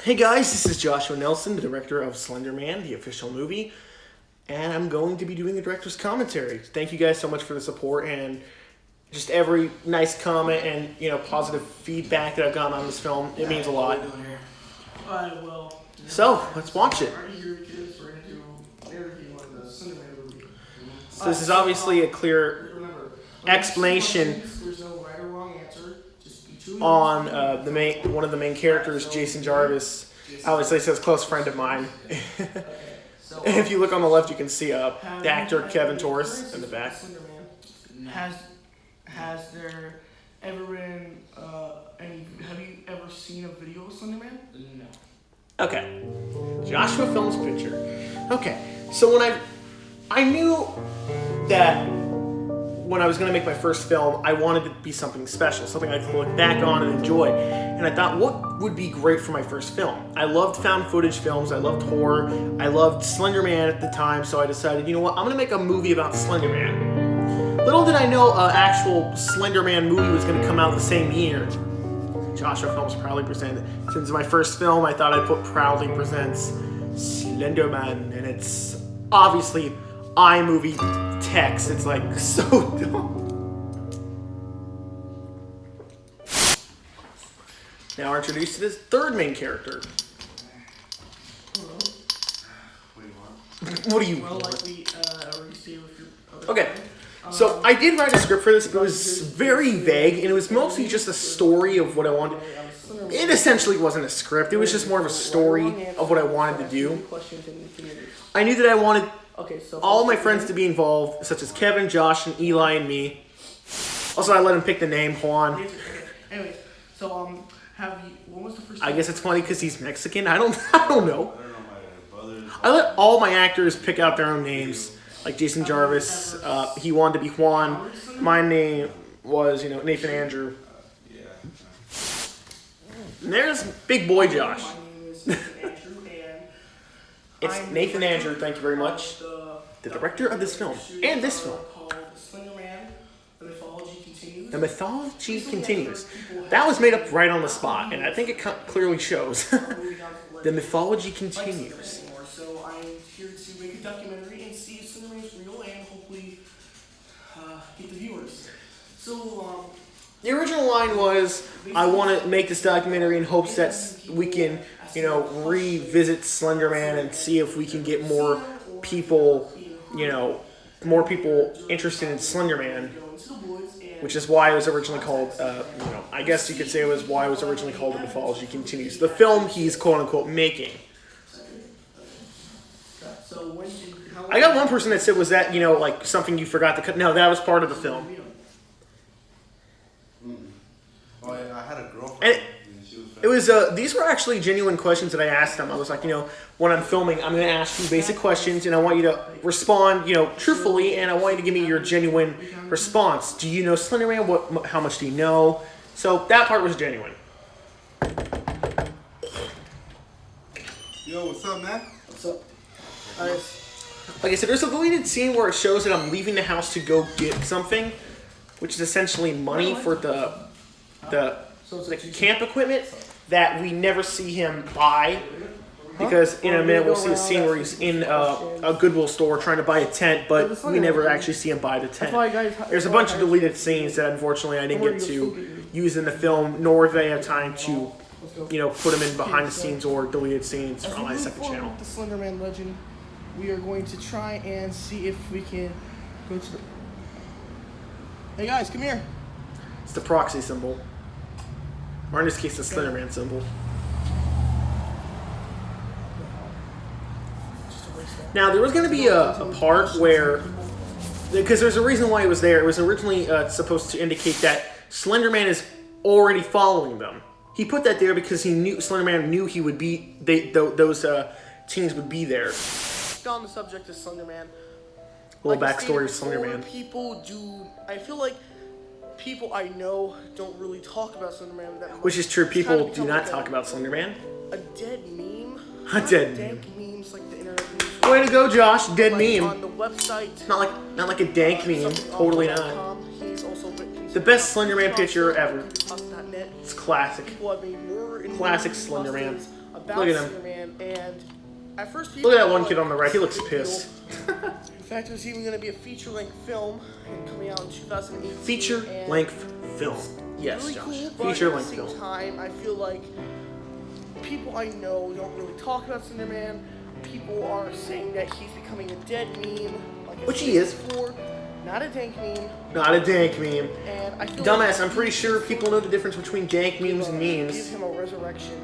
Hey guys, this is Joshua Nelson, the director of Slender Man, the official movie, and I'm going to be doing the director's commentary. Thank you guys so much for the support and just every nice comment and positive feedback that I've gotten on this film. It means a lot. So let's watch it. So this is obviously a clear explanation on one of the main characters, Jason Jarvis. Obviously, it's a close friend of mine. And if you look on the left, you can see the actor Kevin Torres in the back. Has there ever been any? Have you ever seen a video of Slender Man? No. Okay, Joshua Films picture. Okay, so when I knew that when I was going to make my first film, I wanted it to be something special, something I could look back on and enjoy. And I thought, what would be great for my first film? I loved found footage films, I loved horror, I loved Slender Man at the time, so I decided, you know what, I'm going to make a movie about Slender Man. Little did I know an actual Slender Man movie was going to come out the same year. Joshua Films proudly presented. Since my first film, I thought I'd put proudly presents Slender Man, and it's obviously iMovie text. It's like so dumb. Now we're introduced to this third main character. What do you want? Okay, so I did write a script for this. It was very vague, and it was mostly just a story of what I wanted. It essentially wasn't a script. It was just more of a story of what I wanted to do. I knew that I wanted all my friends to be involved, such as Kevin, Josh, and Eli, and me. Also, I let him pick the name, Juan. Anyway, so what was the first? I guess it's funny because he's Mexican. I don't know. I let all my actors pick out their own names. Like Jason Jarvis, he wanted to be Juan. My name was, Nathan Andrew. And there's Big Boy Josh. It's Nathan Andrew, thank you very much. The director of this film, and this film. The mythology continues. That was made up right on the spot, and I think it clearly shows. The mythology continues. So I'm here to make a documentary and see if Slender Man is real and hopefully get the viewers. So, the original line was, I want to make this documentary in hopes that we can, revisit Slender Man and see if we can get more people, more people interested in Slender Man, which is why it was originally called, I guess you could say it was why it was originally called The Mythology Continues. The film he's quote-unquote making. I got one person that said, was that, like something you forgot to cut? No, that was part of the film. Oh, yeah, I had a girlfriend. And it was, these were actually genuine questions that I asked them. I was like, when I'm filming, I'm going to ask you basic questions, and I want you to respond, truthfully, and I want you to give me your genuine response. Do you know Slender Man? How much do you know? So that part was genuine. Yo, what's up, man? what's up? Like I said, there's a deleted scene where it shows that I'm leaving the house to go get something, which is essentially money for the camp equipment that we never see him buy. Because in a minute we'll see a scene where he's in a Goodwill store trying to buy a tent, but we never actually see him buy the tent. There's a bunch of deleted scenes that unfortunately I didn't get to use in the film, nor did I have time to, put them in behind the scenes or deleted scenes on my second channel. The Slender Man legend, we are going to try and see if we can go to the... Hey guys, come here. It's the proxy symbol. Or in this case, the Slender Man symbol. Now, there was going to be a part where... Because there's a reason why it was there. It was originally supposed to indicate that Slender Man is already following them. He put that there because he knew Slender Man knew he would be... those teens would be there. On the subject of Slender Man. A little backstory of Slender Man. I feel like people I know don't really talk about Slender Man that much. Which is true. People do not talk about Slender Man. A dead meme. A dead meme. Dank memes like the internet memes. Way to go, Josh. Dead meme. On the website. Not like a dank meme. Totally not. The best Slender Man picture ever. It's classic. Classic Slender Man. about Look at him. Slender Man, and at first people Look at that one were kid on the right. He looks it's a big pissed. deal. In fact, there's even going to be a feature-length film coming out in 2018. Feature-length film. Yes, really Josh. cool, but Feature-length at the same film. time, I feel like people I know don't really talk about Slender Man. People are saying that he's becoming a dead meme, like I Which said he is. before. Not a dank meme. Not a dank meme. And I feel Dumbass, like I'm pretty sure people know the difference between dank memes and give memes. him a resurrection.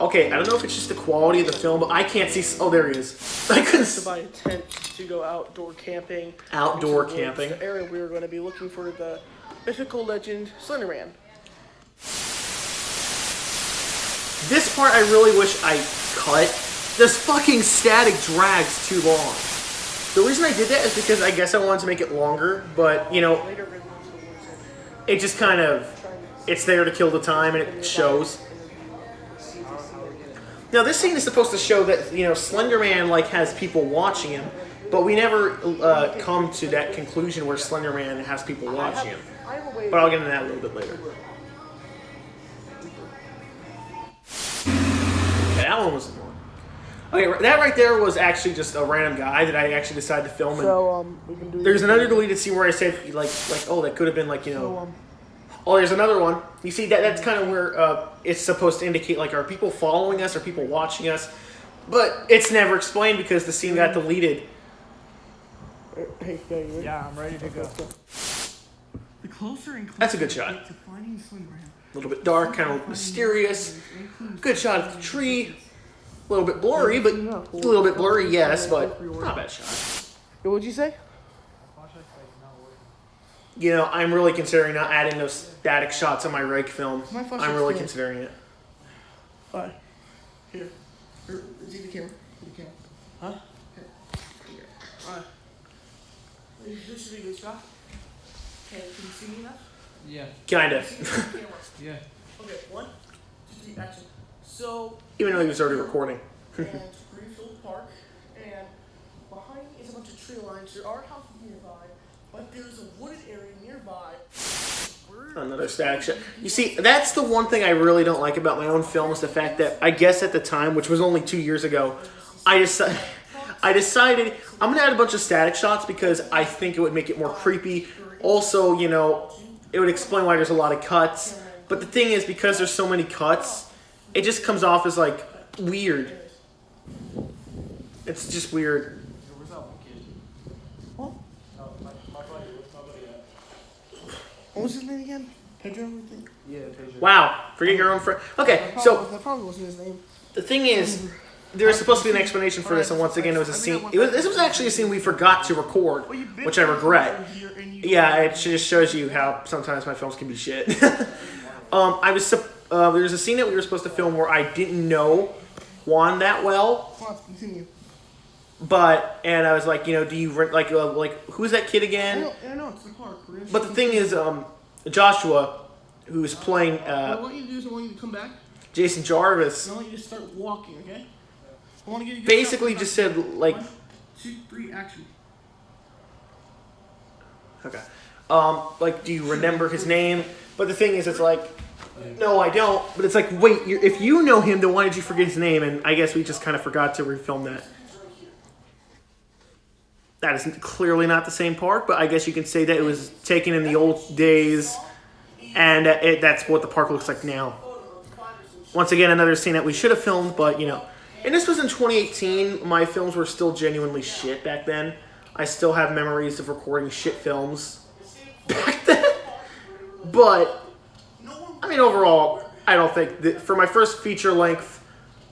Okay, I don't know if it's just the quality of the film, but I can't see. Oh, there he is. I couldn't. To buy a tent to go outdoor camping. Outdoor into the woods, camping. The area we were going to be looking for the mythical legend Slender Man. This part I really wish I cut. This fucking static drags too long. The reason I did that is because I guess I wanted to make it longer, but you know, Later, we're going to the woods and it just kind of, it's there to kill the time and it shows. Now this scene is supposed to show that, you know, Slender Man like has people watching him, but we never come to that conclusion where Slender Man has people watching him. I have a way. But I'll get into that a little bit later. Okay, that one was annoying. Okay, that right there was actually just a random guy that I actually decided to film. And So we've been doing. there's another deleted scene where I said like oh, that could have been like, you know. Oh, there's another one. You see that's kind of where it's supposed to indicate like, are people following us, are people watching us? But it's never explained because the scene got deleted. Hey, you ready? Yeah, I'm ready to go. The closer and closer That's a good shot. we get to finding Slender Man, A little bit dark, kind of mysterious. Good shot of the tree. A little bit blurry, but a little bit blurry, yes, but not a bad shot. What'd you say? You know, I'm really considering not adding those static shots on my rake film. My flashlight's I'm really cool. considering it. Alright. Here. See the camera? See the camera. Huh? Here. Alright. This should be a good shot. Okay, can you see me enough? Yeah. Kinda. See the camera. Yeah. Okay, 1, 2, 3, action. So, Even though he was already recording. and Greenfield Park, and behind me is a bunch of tree lines. There are houses nearby, but there's a wooded area nearby. Another static shot. You see, that's the one thing I really don't like about my own film is the fact that I guess at the time, which was only 2 years ago, I decided I'm gonna add a bunch of static shots because I think it would make it more creepy. Also, you know, it would explain why there's a lot of cuts. But the thing is, because there's so many cuts, it just comes off as like weird. It's just weird. Where's that one kid? What? Oh, my buddy. Where's my buddy at? What was his name again? Pedro, I think. Yeah, Pedro. Wow, forget your own friend. Okay, so That probably wasn't his name. the thing is, there was supposed to be an explanation for this, and once again, it was a scene. This was actually a scene we forgot to record, which I regret. Yeah, it just shows you how sometimes my films can be shit. There's a scene that we were supposed to film where I didn't know Juan that well, Come on, continue. and I was like, you know, do you like who's that kid I again? know, it's the park. But the thing is, Joshua, who's playing what I want you to do is I want you to come back. Jason Jarvis, I want you to start walking, okay? I want to get you. basically just said like. 1, 2, 3, action. Okay. Like, do you remember his name? But the thing is, it's like, no, I don't. But it's like, wait, if you know him, then why did you forget his name? And I guess we just kind of forgot to refilm that. That is clearly not the same park, but I guess you can say that it was taken in the old days, and that's what the park looks like now. Once again, another scene that we should have filmed, but, you know. And this was in 2018. My films were still genuinely shit back then. I still have memories of recording shit films back then. But, I mean, overall, I don't think that for my first feature-length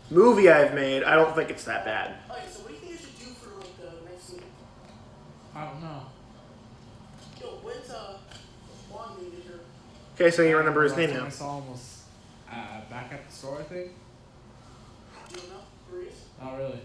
movie I've made, I don't think it's that bad. Alright, so what do you think I should do for like the next scene? I don't know. Yo, when's Juan gonna get here? Okay, so you remember his Last name time now. I saw him was back at the store, I think. Do you know? Where he is? Not really.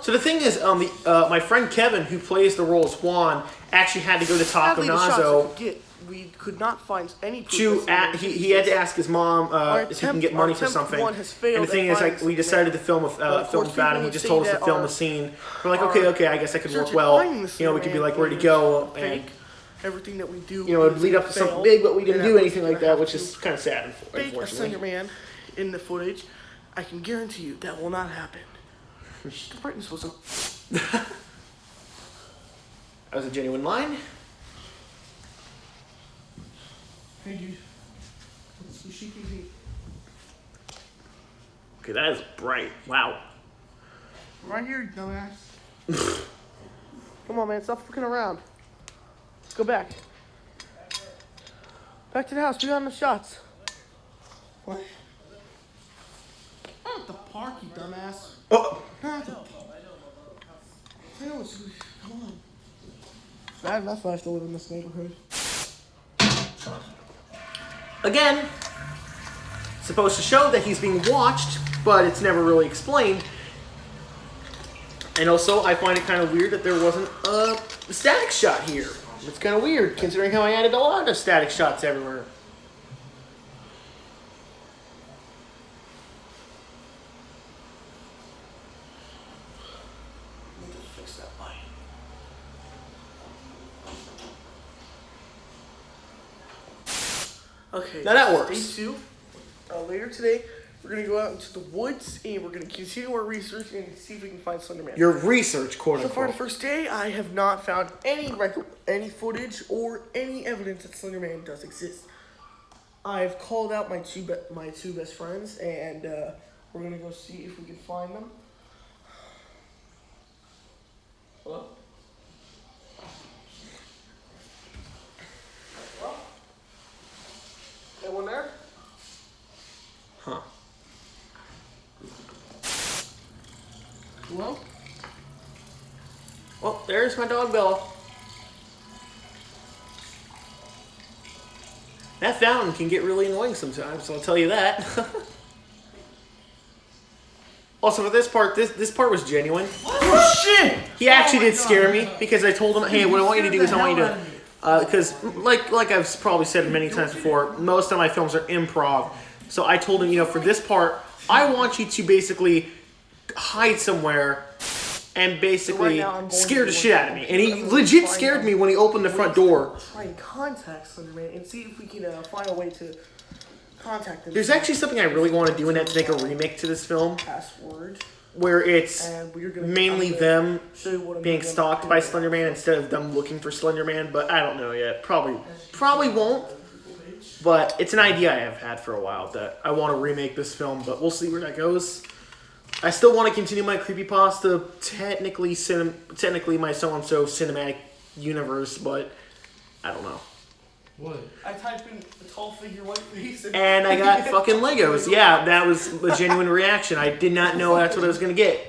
So the thing is, my friend Kevin, who plays the role as Juan, actually had to go to Taco Sadly, the shots I Nazo could get, we could not find any proof to that he had to ask his mom if he can get money for attempt something. one has failed And the thing at is, like, finding we decided to Slender film of film course, without him. He people just say told us to that film a our- scene. We're like, our okay, I guess that could search work and well. finding the You know, we could be Slender like, where'd he Man go? is And fake. everything that we do. You know, it would lead up to something big, but we didn't do anything like that, which is kind of sad, Fake a unfortunately. Slender Man in the footage. I can guarantee you that will not happen. The brightness was up. That was a genuine line. Hey, dude. Let's see TV. Okay, that is bright. Wow. Right here, you dumbass. Come on, man. Stop fucking around. Let's go back. Back to the house. We got enough shots. What? Not at the park, you dumbass. Oh. Not at the park. Come on. Bad enough I have to live in this neighborhood. Again, supposed to show that he's being watched, but it's never really explained. And also, I find it kind of weird that there wasn't a static shot here. It's kind of weird, considering how I added a lot of static shots everywhere. I need to fix that light. Okay. Now that works. Day 2. Later today, we're going to go out into the woods and we're going to continue our research and see if we can find Slender Man. Your research, quote So far, the unquote. first day, I have not found any footage or any evidence that Slender Man does exist. I've called out my two best friends, and we're gonna go see if we can find them. Hello? Hello? Anyone there? Huh. Hello? Well, there's my dog Bella. That fountain can get really annoying sometimes, I'll tell you that. Also, for this part, this part was genuine. Oh shit! He actually did scare me because I told him, hey, what I want you to do is I want you to, because like I've probably said many times before, most of my films are improv. So I told him, for this part, I want you to basically hide somewhere and basically scare the shit out of me. And he legit scared me when he opened the front door. Try and contact Slender Man and see if we can find a way to contact them. There's actually something I really want to do in that to make a remake to this film, Password. where it's And we're gonna mainly I'm gonna them show you what I'm being gonna stalked do. by Slender Man instead of them looking for Slender Man, but I don't know yet. Probably won't. But it's an idea I have had for a while that I want to remake this film, but we'll see where that goes. I still want to continue my creepypasta, technically my so-and-so cinematic universe, but I don't know. What? I typed in a tall figure, white face, And I got fucking Legos. Yeah, that was a genuine reaction. I did not know that's what I was going to get.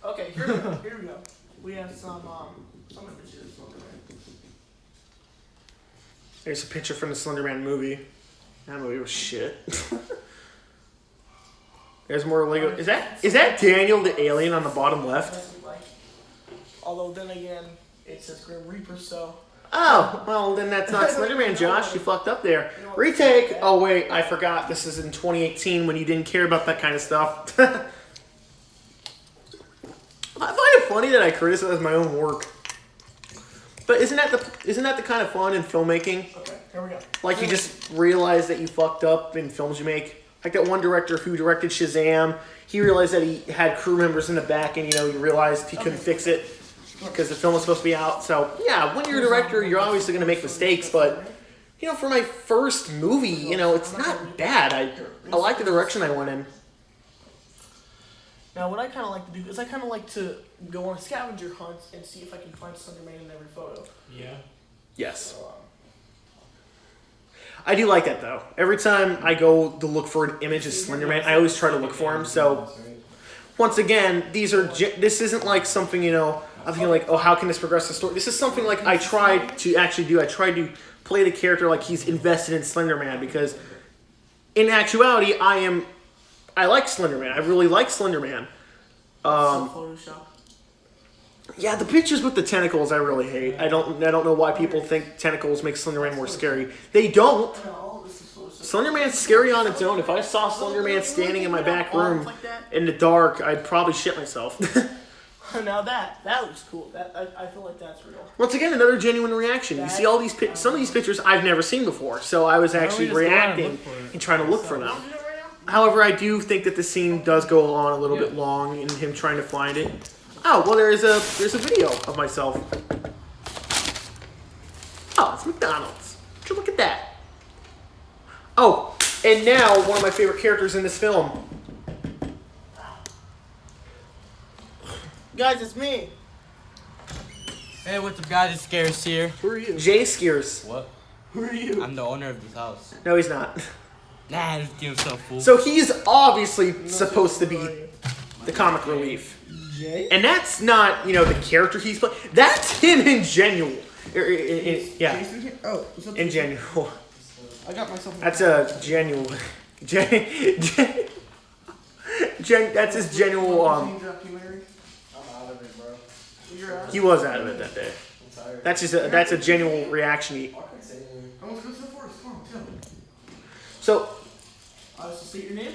Okay, here we go. We have some images. There's a picture from the Slender Man movie. That movie was shit. There's more Lego. Is that Daniel the alien on the bottom left? Although then again, it says Grim Reaper, so. Oh, well then that's not Slender Man, Josh. You fucked up there. Retake. Oh wait, I forgot. This is in 2018 when you didn't care about that kind of stuff. I find it funny that I criticize my own work. But isn't that the kind of fun in filmmaking? Okay, here we go. Like you just realize that you fucked up in films you make. Like that one director who directed Shazam, he realized that he had crew members in the back, and he realized he couldn't fix it because the film was supposed to be out. So yeah, when you're a director, you're obviously going to make mistakes. But for my first movie, it's not bad. I like the direction I went in. Now, what I kind of like to do is I kind of like to go on a scavenger hunt and see if I can find Slender Man in every photo. Yeah. Yes. I do like that though. Every time I go to look for an image of Slender Man, I always try to look for him. So once again, this isn't like something I'm thinking like, oh, how can this progress the story? This is something like I tried to actually do. I tried to play the character like he's invested in Slender Man because in actuality, I like Slender Man. I really like Slender Man. Photoshop. Yeah, the pictures with the tentacles I really hate. I don't know why people think tentacles make Slender Man more scary. They don't. Slender Man's scary on its own. If I saw Slender Man standing in my back room in the dark, I'd probably shit myself. Now that looks cool. That I feel like that's real. Once again, another genuine reaction. You see all these some of these pictures I've never seen before, so I was actually reacting and trying to look for them. However, I do think that the scene does go on a little bit long in him trying to find it. Oh, well, there's a video of myself. Oh, it's McDonald's. Would you look at that? Oh, and now one of my favorite characters in this film. Guys, it's me. Hey, what's up, guys? It's Scares here. Who are you? Jay Scares. What? Who are you? I'm the owner of this house. No, he's not. Nah, just give himself fool. So he's obviously supposed to be the comic relief. Jay? And that's not, the character he's playing. That's him in genuine. Yeah, Jason here? Oh, what's up, in Jason? genuine. I got myself. That's a genuine. That's his genuine. Documentary. I'm out of it, bro. You're out. He was out of it that day. I'm tired. That's a genuine reaction. I want to go to the forest. Come on, tell me. So, So state your name.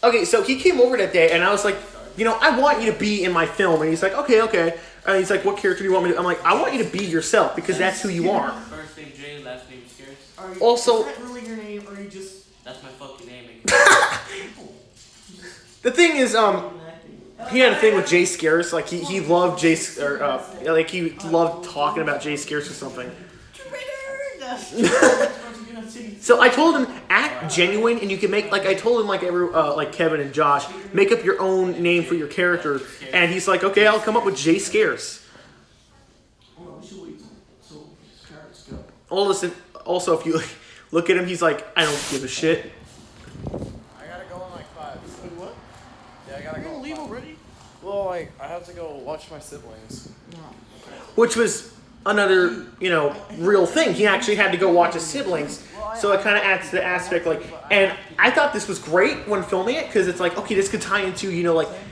okay, so he came over that day, and I was like, I want you to be in my film, and he's like, okay. And he's like, what character do you want me to? I'm like, I want you to be yourself because that's who you are. First name Jay, last name Scares. Also- is that really your name, or are you just? That's my fucking name. The thing is, he had a thing with Jay Scares. Like he loved Jay, or like he loved talking about Jay Scares or something. So I told him act genuine, and you can make I told him like Kevin and Josh, make up your own name for your character, and he's like, okay, I'll come up with Jay Scares. Oh, we should wait till carrots go. Also, if you look at him, he's like, I don't give a shit. I gotta go in like 5. Wait, what? Yeah, I gotta You're go. gonna leave already? Well, like, I have to go watch my siblings. No. Which was another, real thing. He actually had to go watch his siblings. So it kind of adds to the aspect, and I thought this was great when filming it, because it's like, okay, this could tie into,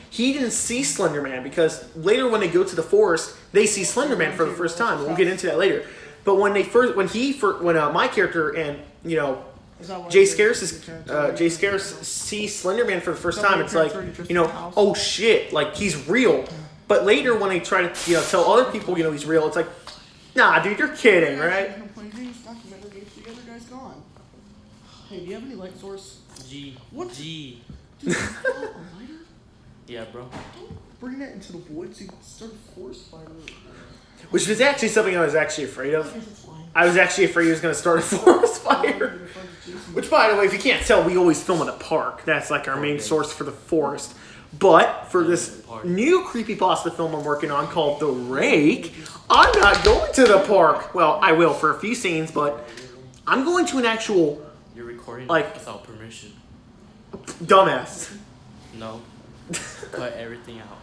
he didn't see Slender Man, because later when they go to the forest, they see Slender Man for the first time, and we'll get into that later. But when my character and, Jay Scares sees Slender Man for the first time, it's like, oh shit, like he's real. But later when they try to, tell other people, he's real, it's like, nah, dude, you're kidding, right? Hey, do you have any light source? G. What? G. Dude, you got a lighter? Yeah, bro. Don't bring that into the woods. You start a forest fire. Which was actually something I was actually afraid of. It's fine. I was actually afraid he was going to start a forest fire. Which, by the way, if you can't tell, we always film in a park. That's like our main source for the forest. But for this new creepypasta film I'm working on called The Rake, I'm not going to the park. Well, I will for a few scenes, but I'm going to an actual You're recording without permission. dumbass. No. Cut everything out.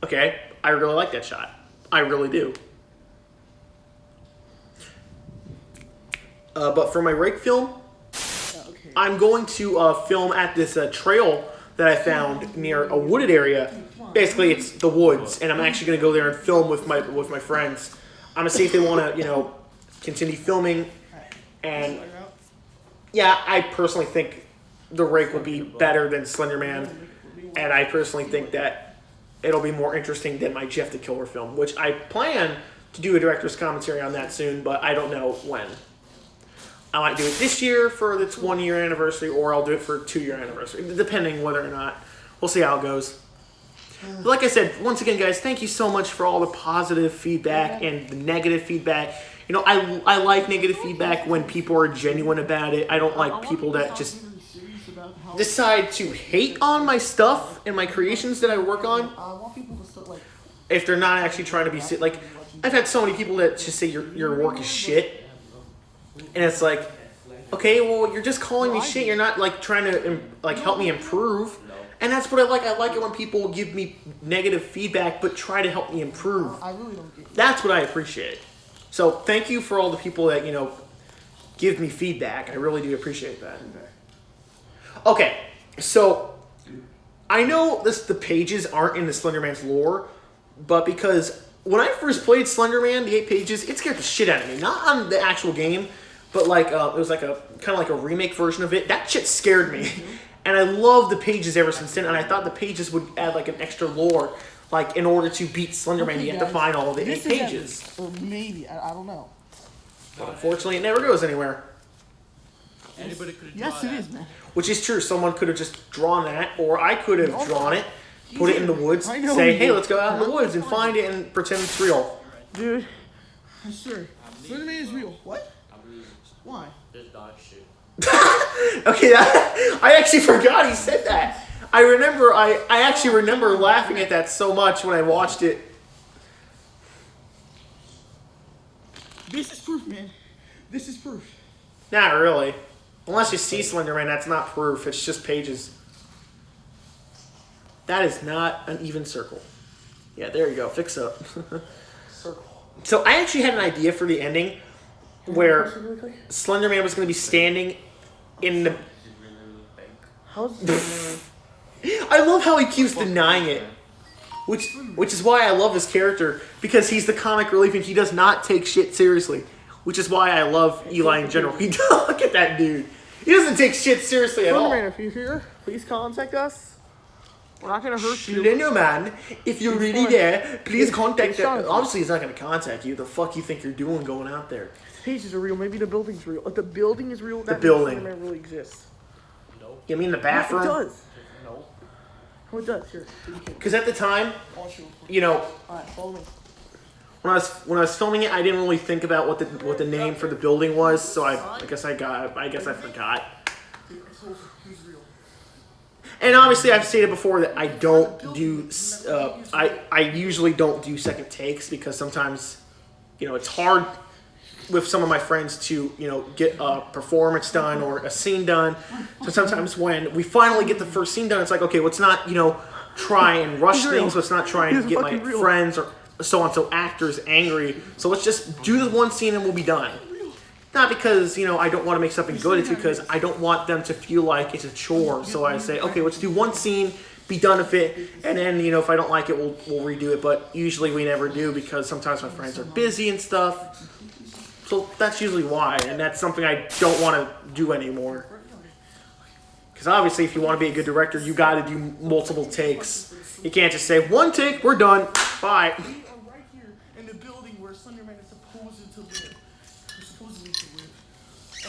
Okay, I really like that shot. I really do. But for my Rake film, Okay. I'm going to film at this trail that I found near a wooded area. Basically, it's the woods, and I'm actually going to go there and film with my friends. I'm gonna see if they want to, continue filming. And yeah, I personally think The Rake will be better than Slender Man, and I personally think that it'll be more interesting than my Jeff the Killer film, which I plan to do a director's commentary on that soon, but I don't know when. I might do it this year for its 1-year anniversary, or I'll do it for a 2-year anniversary, depending whether or not. We'll see how it goes. But like I said, once again, guys, thank you so much for all the positive feedback and the negative feedback. I like negative feedback when people are genuine about it. I don't like people that just decide to hate on my stuff and my creations that I work on I want people to start like. if they're not actually trying to be like. I've had so many people that just say your work is shit, and it's like, okay, well, you're just calling me shit. You're not like trying to help me improve. And that's what I like. I like it when people give me negative feedback, but try to help me improve. I really don't get. That's what I appreciate. So thank you for all the people that give me feedback. I really do appreciate that. Okay, so I know the pages aren't in the Slender Man's lore, but because when I first played Slender Man, the 8 pages, it scared the shit out of me. Not on the actual game, but it was like a kind of like a remake version of it. That shit scared me. And I love the pages ever since then, and I thought the pages would add like an extra lore. Like, in order to beat Slender Man, you have to find all of the 8 pages. Or maybe, I don't know. But unfortunately, it never goes anywhere. Anybody could have Yes, it is, man. Which is true. Someone could have just drawn that, or I could have drawn it, put it in the woods, I know say, you hey, did. let's go out in the woods and find it and pretend it's real. Dude. Sure. Slender Man is real. What? Why? There's dog shit. Okay, I actually forgot he said that. I actually remember laughing at that so much when I watched it. This is proof, man. This is proof. Not really. Unless you see Slender Man, that's not proof. It's just pages. That is not an even circle. Yeah, there you go. Fix up. Circle. So I actually had an idea for the ending where Slender Man was going to be standing in the... How's Slender I love how he keeps denying it. Which is why I love his character, because he's the comic relief and he does not take shit seriously. Which is why I love Eli in general. He look at that dude. He doesn't take shit seriously at all. Man, if you're here, please contact us. We're not gonna hurt you. Slender Man, if you're really there, please contact it's us. Jonathan. Obviously, he's not going to contact you. The fuck you think you're doing going out there? The pages are real. Maybe the building's real. If the building is real, that means building. Slender Man really exists. You mean the It bathroom? does. No. Oh, it does. Here. Because at the time, I'll show you. you know, Alright, follow me. when I was filming it, I didn't really think about what the name for the building was. So I guess I forgot. Dude, I told you, he's real. And obviously, I've stated before that I don't do. I usually don't do second takes because sometimes, you know, it's hard with some of my friends to, you know, get a performance done or a scene done. So sometimes when we finally get the first scene done, it's like, okay, let's not, you know, try and rush things. Let's not try and He's get my fucking real. friends or so on, so actors angry. So let's just do the one scene and we'll be done. Not because, you know, I don't want to make something good. It's because I don't want them to feel like it's a chore. So I say, okay, let's do one scene, be done with it, and then, you know, if I don't like it, we'll redo it. But usually we never do because sometimes my friends are busy and stuff. So that's usually why, and that's something I don't want to do anymore. Because obviously, if you want to be a good director, you got to do multiple takes. You can't just say, one take, we're done, bye. We are right here in the building where Slender Man is supposed to live. He's supposedly to live.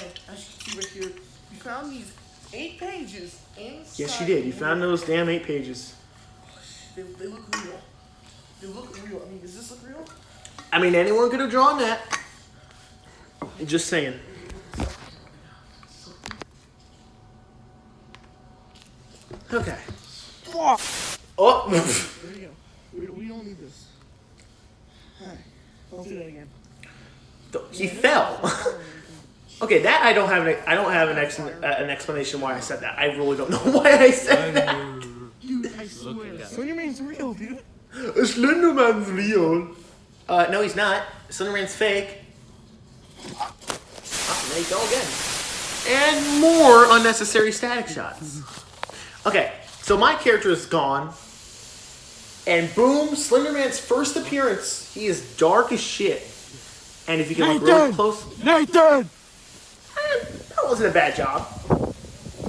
And as you can see right here, we found these 8 pages inside. Yes, you did. You found those damn 8 pages. They look real. They look real. I mean, does this look real? I mean, anyone could have drawn that. Just saying. Okay. Oh. There you go. We don't need this. Alright. Don't do that again. He fell. Okay, that I don't have an explanation why I said that. I really don't know why I said that. Dude, I swear. Slender Man's real, dude. Slender Man's real. No, he's not. Slender Man's fake. Oh, there you go again. And more unnecessary static shots. Okay, so my character is gone. And boom, Slender Man's first appearance. He is dark as shit. And if you can look really close... Nathan! That wasn't a bad job.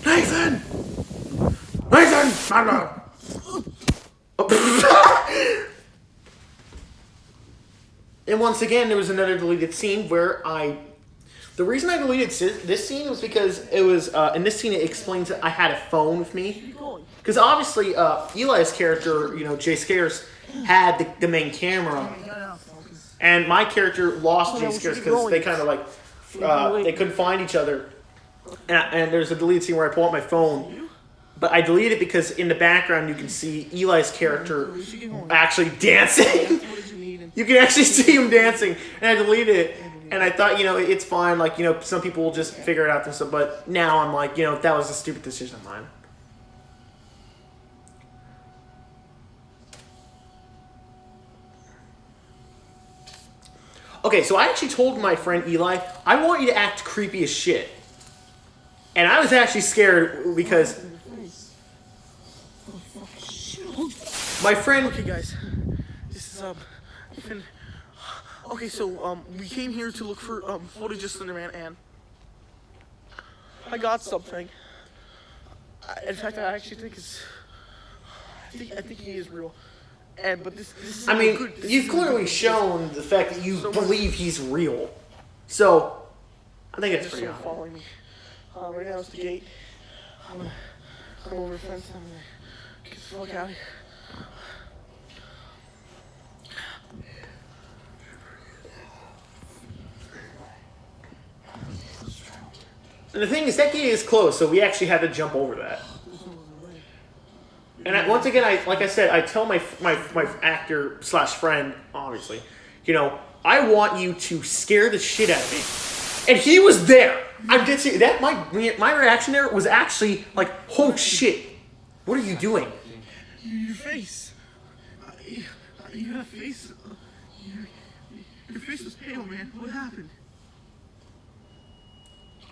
Nathan! Nathan! And once again, there was another deleted scene where the reason I deleted this scene was because it was, in this scene it explains that I had a phone with me. Because obviously, Eli's character, you know, Jay Scares, had the main camera. And my character lost Jay Scares because they kind of like, they couldn't find each other. And there's a deleted scene where I pull out my phone. But I deleted it because in the background you can see Eli's character actually dancing. You can actually see him dancing. And I deleted it. And I thought, you know, it's fine. Like, you know, some people will just figure it out themselves. But now I'm like, you know, that was a stupid decision of mine. Okay, so I actually told my friend Eli, I want you to act creepy as shit. And I was actually scared because my friend... Okay, guys. This is, okay, so, we came here to look for, footage of Slender Man, and I got something. In fact, I actually think it's. I think he is real. But this is I mean, good. This you've is clearly good. shown the fact that you So- believe he's real. So, I think it's There's pretty someone obvious. following me. Right now it's the gate. I'm over the fence. I'm gonna get the fuck out of here. And the thing is, that gate is closed, so we actually had to jump over that. And once again, like I said, I tell my actor slash friend, obviously, you know, I want you to scare the shit out of me. And he was there. I'm dead serious. That my reaction there was actually like, oh shit, what are you doing? Your face. You had a face. Your face was pale, man. What happened?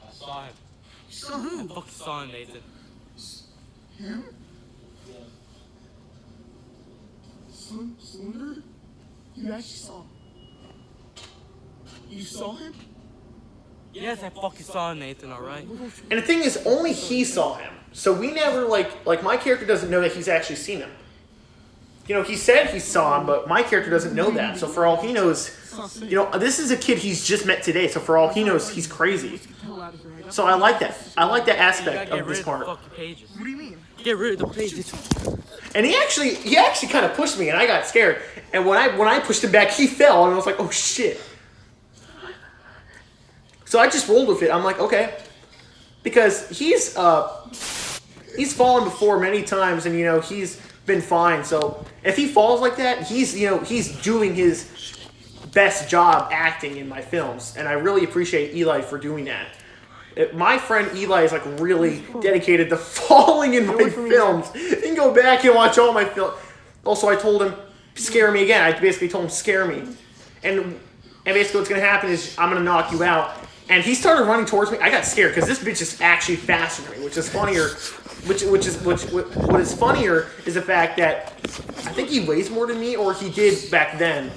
I saw him. You saw who? I fucking saw him, Nathan. Him? Slender? You actually saw him. You saw him? Yes, I fucking saw him, Nathan, alright? And the thing is, only he saw him. So we never, like my character doesn't know that he's actually seen him. You know, he said he saw him, but my character doesn't know that. So for all he knows, you know, this is a kid he's just met today. So for all he knows, he's crazy. So I like that. I like that You gotta aspect get of this rid of the part. fucking pages. What do you mean? Get rid of the pages. And he actually kind of pushed me, and I got scared. And when I pushed him back, he fell, and I was like, oh shit. So I just rolled with it. I'm like, okay, because he's fallen before many times, and you know he's been fine. So if he falls like that, he's doing his best job acting in my films, and I really appreciate Eli for doing that. My friend Eli is like really dedicated to falling in my films. You can go back and watch all my films. Also, I told him, scare me again. I basically told him, scare me. And basically what's going to happen is I'm going to knock you out. And he started running towards me. I got scared because this bitch is actually faster than me, which is funnier. What is funnier is the fact that I think he weighs more than me, or he did back then.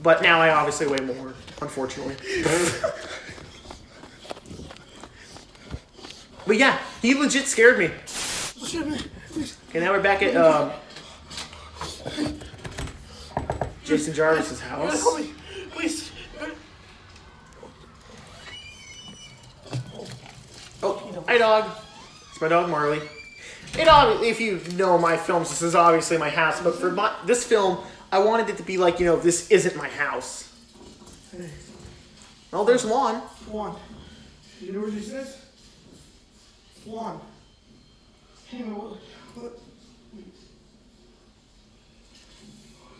But now I obviously weigh more, unfortunately. But yeah, he legit scared me. Okay, now we're back at Jason Jarvis's house. Please. Oh, hi dog. It's my dog Marley. And obviously, if you know my films, this is obviously my house. But for this film, I wanted it to be like, you know, this isn't my house. Oh, there's Juan. Juan. You know where this is? Juan. Hey, what?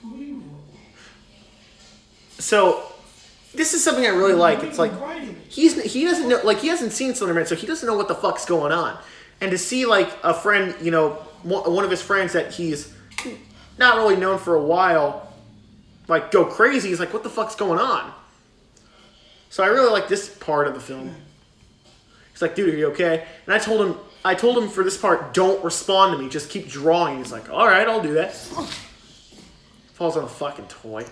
Who are you? So, this is something I really like. It's like he doesn't know, like he hasn't seen Slender Man, so he doesn't know what the fuck's going on. And to see like a friend, you know, one of his friends that he's not really known for a while, like go crazy. He's like, what the fuck's going on? So I really like this part of the film. He's like, dude, are you okay? And I told him for this part, don't respond to me, just keep drawing. He's like, all right, I'll do that. Falls on a fucking toy.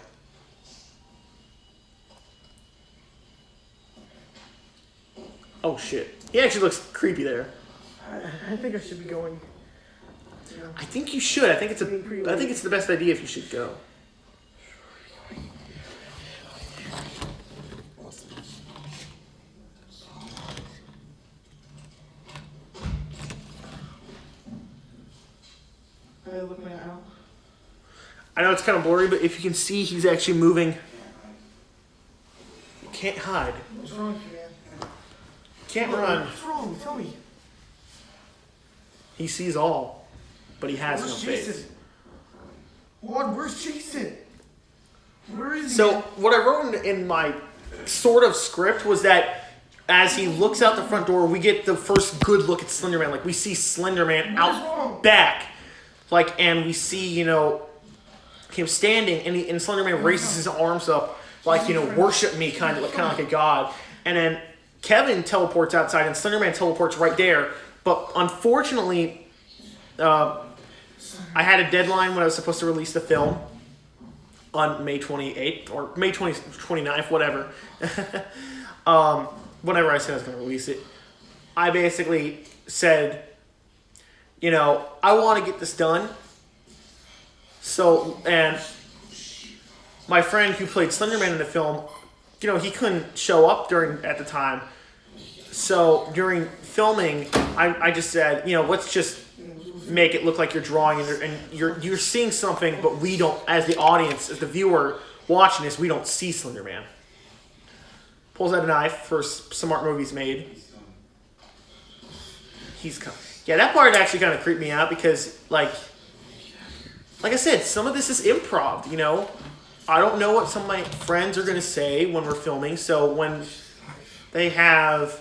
Oh shit. He actually looks creepy there. I think I should be going. I think you should. I think it's the best idea if you should go. Look me out. I know it's kind of blurry, but if you can see, he's actually moving. You can't hide. What's wrong with you, man? Can't run. What's wrong? Tell me. He sees all, but he has no Where's face. Jason? Juan, where's Jason? Where is he? So what I wrote in my sort of script was that as he looks out the front door, we get the first good look at Slender Man. Like we see Slender Man out back, like, and we see, you know, him standing, and Slender Man raises his arms up, like, you know, worship me, kind of like a god. And then Kevin teleports outside, and Slender Man teleports right there. But unfortunately, I had a deadline when I was supposed to release the film on May 28th or May 29th, whatever. Whenever I said I was going to release it, I basically said, I want to get this done. So, and my friend who played Slender Man in the film, he couldn't show up at the time. So during filming, I just said, let's just make it look like you're drawing and you're seeing something, but we don't, as the audience, as the viewer watching this, we don't see Slender Man. Pulls out a knife for some art movies made. He's come. Yeah, that part actually kind of creeped me out because, like I said, some of this is improv. I don't know what some of my friends are gonna say when we're filming. So when they have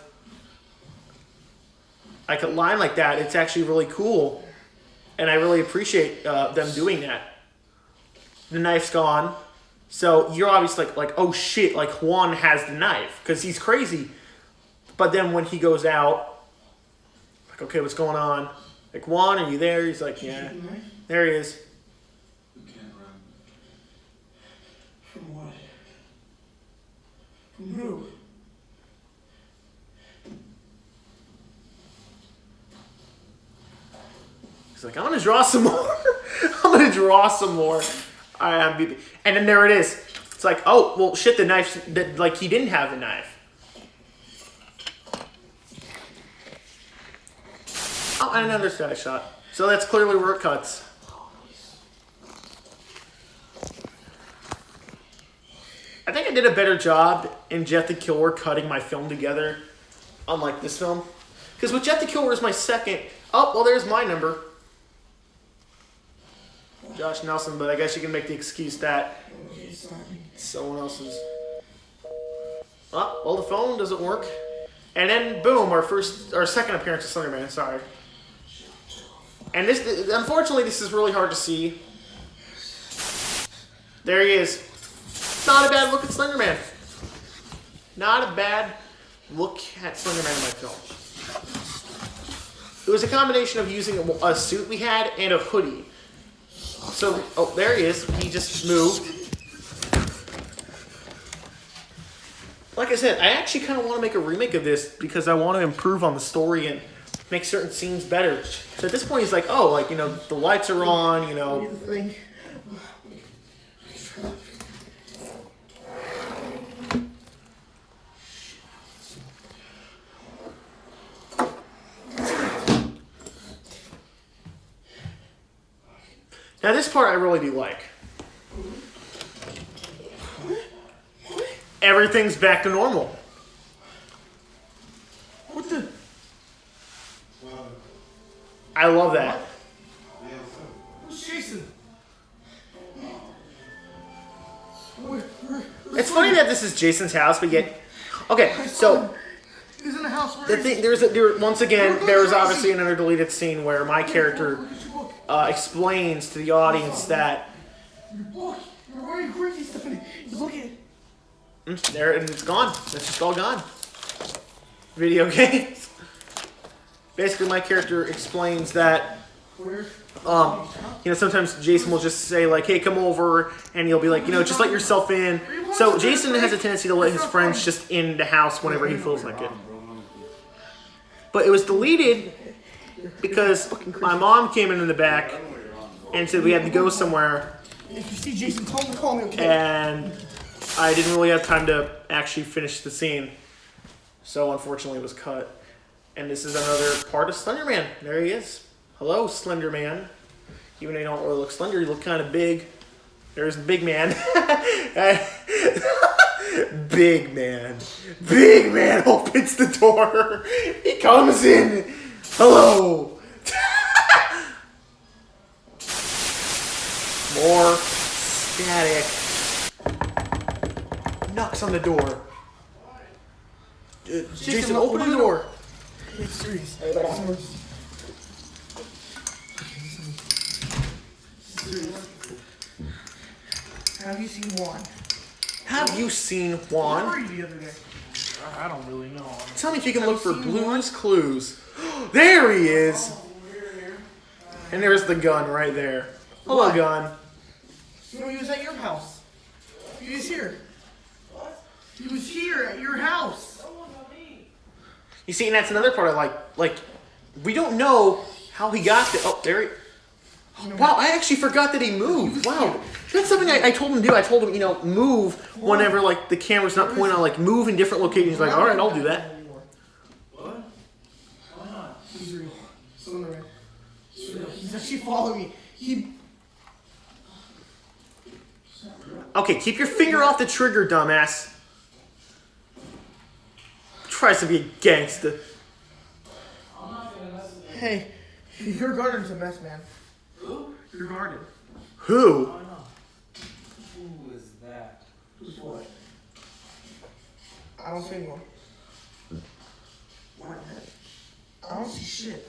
like a line like that, it's actually really cool, and I really appreciate them doing that. The knife's gone. So you're obviously like, oh shit, like Juan has the knife because he's crazy. But then when he goes out, like, okay, what's going on? Like, Juan, are you there? He's like, yeah. There he is. You can't run. From what? From who? He's like, I'm gonna draw some more. I'm gonna draw some more. And then there it is. It's like, oh, well, shit, the knife, like, he didn't have the knife. Oh, and another static shot. So that's clearly where it cuts. I think I did a better job in Jet the Killer cutting my film together, unlike this film. Because with Jet the Killer is my second. Oh, well, there's my number. Josh Nelson, but I guess you can make the excuse that someone else's. Oh, well, the phone doesn't work. And then, boom, our second appearance of Slender Man, sorry. And unfortunately, this is really hard to see. There he is. Not a bad look at Slender Man. Not a bad look at Slender Man in my film. It was a combination of using a suit we had and a hoodie. So, oh, there he is. He just moved. Like I said, I actually kind of want to make a remake of this because I want to improve on the story and make certain scenes better. So at this point, he's like, oh, like, the lights are on, Now this part I really do like. Everything's back to normal. What the? I love that. Who's Jason? It's funny that this is Jason's house, but yet, okay. So He's in the house. the thing, once again, there was obviously another deleted scene where my character explains to the audience that Your book. You're wearing crazy stuff in it. Look at it. there, and it's gone. It's just all gone. Video games. Basically, my character explains that, sometimes Jason will just say like, "Hey, come over," and he'll be like, just let yourself in. So Jason has a tendency to let his friends just in the house whenever he feels like it. But it was deleted because my mom came in the back and said we had to go somewhere. If you see Jason, call me, okay? And I didn't really have time to actually finish the scene. So unfortunately it was cut. And this is another part of Slender Man. There he is. Hello, Slender Man. Even though you don't really look slender, you look kind of big. There's Big Man. Big Man. Big Man opens the door. He comes in. Hello. More static. Knocks on the door. Jason, open the door. It's serious. Have you seen Juan? Have you seen Juan? Where were you the other day? I don't really know. Tell me if you can look for Blue's Clues. There he is. And there's the gun right there. Hello, What? gun. No, he was at your house. He was here. He was here at your house. You see, and that's another part I like. Like, we don't know how he got there. Oh, there he... Wow, I actually forgot that he moved. Wow. That's something I told him to do. I told him, move whenever, like, the camera's not pointing on, like, move in different locations. He's like, all right, I'll do that. What? Why not? He's real. Slender Man. He's actually following me. Okay, keep your finger off the trigger, dumbass. Tries to be a gangster. Hey, your garden's a mess, man. Who? Your garden. Who? Who is that? Who's what? I don't see anyone. What? I don't see shit.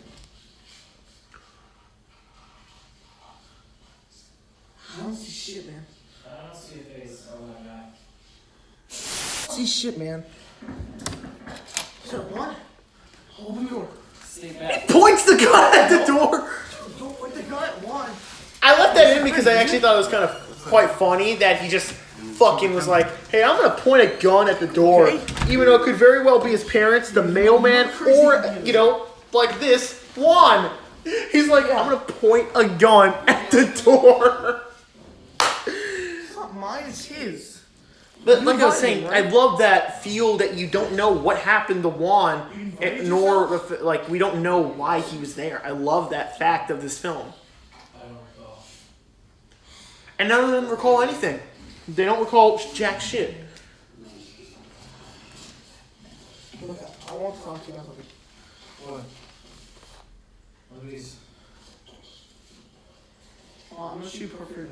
I don't see shit, man. I don't see a face. Oh my god. I don't see shit, man. Is that one? Open the door. Stay back. Points the gun at the door. Don't point the gun at one. I left that in because I actually thought it was kind of quite funny that he just fucking was like, hey, I'm going to point a gun at the door. Even though it could very well be his parents, the mailman, or, like this, Juan. He's like, I'm going to point a gun at the door. It's not mine, it's his. But like I was saying, I love that feel that you don't know what happened to Juan, nor like we don't know why he was there. I love that fact of this film. I don't recall. And none of them recall anything. They don't recall jack shit. Look, I want to talk to you about something. What? What are these? I'm gonna shoot her for you.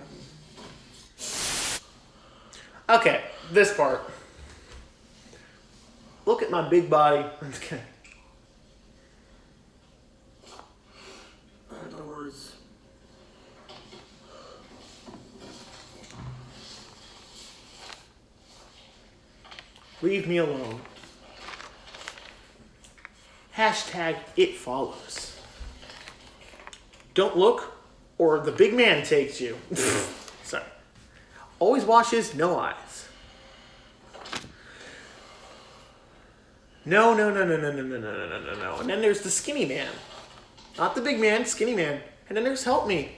Okay, this part. Look at my big body. I'm just kidding. No words. Leave me alone. Hashtag it follows. Don't look or the big man takes you. Sorry. Always watches, no eyes. No. And then there's the skinny man. Not the big man, skinny man. And then there's help me.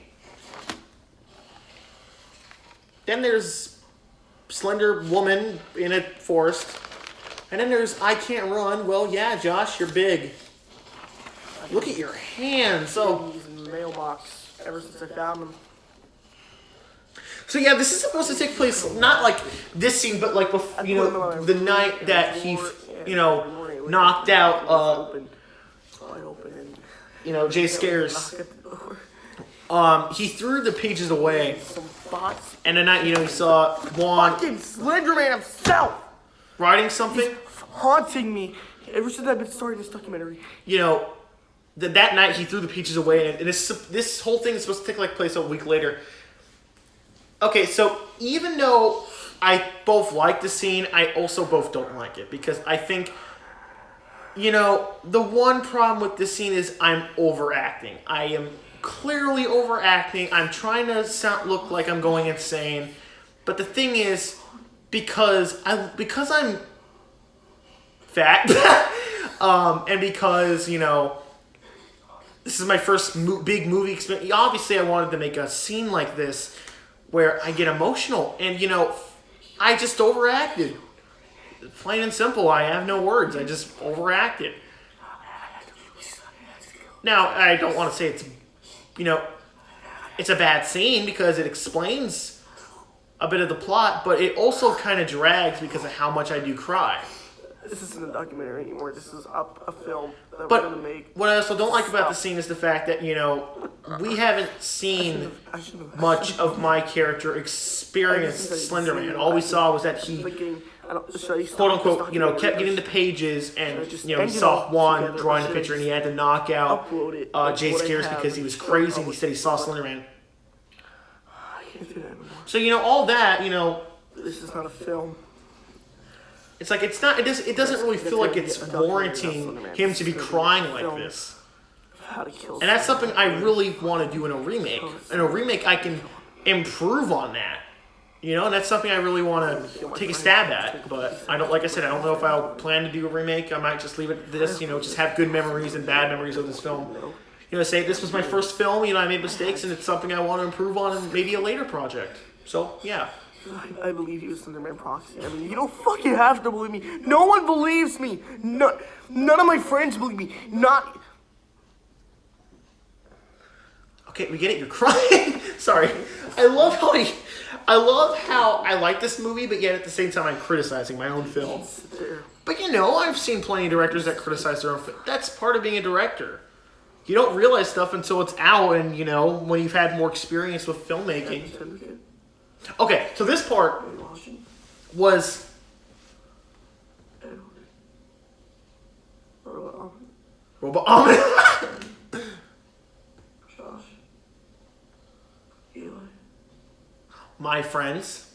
Then there's slender woman in a forest. And then there's I can't run. Well, yeah, Josh, you're big. Look at your hands. Oh. He's in the mailbox ever since I found him. So yeah, this is supposed to take place not like this scene, but like the night that he, knocked out, Jay Scares. He threw the pages away, and then he saw Juan Fucking Slender Man himself writing something. haunting me ever since I've been starting this documentary. That night he threw the peaches away, and this whole thing is supposed to take place a week later. Okay, so even though I both like the scene, I also both don't like it because I think, the one problem with this scene is I'm overacting. I am clearly overacting. I'm trying to look like I'm going insane, but the thing is, because I'm fat, and because this is my first big movie experience. Obviously, I wanted to make a scene like this where I get emotional, and I just overacted. Plain and simple, I have no words. I just overacted. Now, I don't want to say it's, it's a bad scene because it explains a bit of the plot, but it also kind of drags because of how much I do cry. This isn't a documentary anymore. This is a film that But we're gonna make. what I also don't like about the scene is the fact that, we haven't seen much of my character experience Slender Man. All we saw was that he, quote unquote, kept getting the pages and, he saw Juan drawing the picture and he had to knock out Jay Scares because he was crazy and he said he saw Slender Man. I can't do that anymore. So, all that, This is not a film. it's like it's not. It doesn't really feel like it's warranting him to be crying like this. How to kill. And that's something I really want to do in a remake. In a remake, I can improve on that. And that's something I really want to take a stab at. But I don't. Like I said, I don't know if I'll plan to do a remake. I might just leave it at this. Just have good memories and bad memories of this film. say this was my first film. I made mistakes, and it's something I want to improve on in maybe a later project. So yeah. I believe you, Slender Man proxy. I mean, you don't fucking have to believe me. No one believes me. No, none of my friends believe me. Not. Okay, we get it. You're crying. Sorry. I love how I like this movie, but yet at the same time I'm criticizing my own film. But I've seen plenty of directors that criticize their own film. That's part of being a director. You don't realize stuff until it's out, and when you've had more experience with filmmaking. Okay, so this part was Robot Josh. Eli. My friends.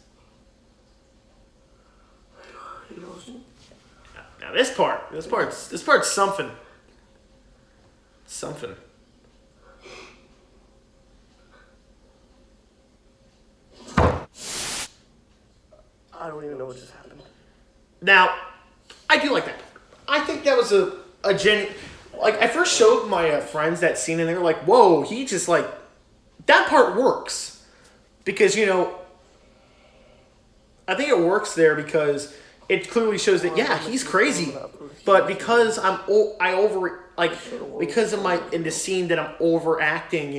Now this part's something. Something. I don't even know what just happened. Now, I do like that. I think that was a genuine... Like, I first showed my friends that scene, and they were like, whoa, he just, that part works. Because, I think it works there because it clearly shows that, yeah, he's crazy. But because because of in the scene that I'm overacting,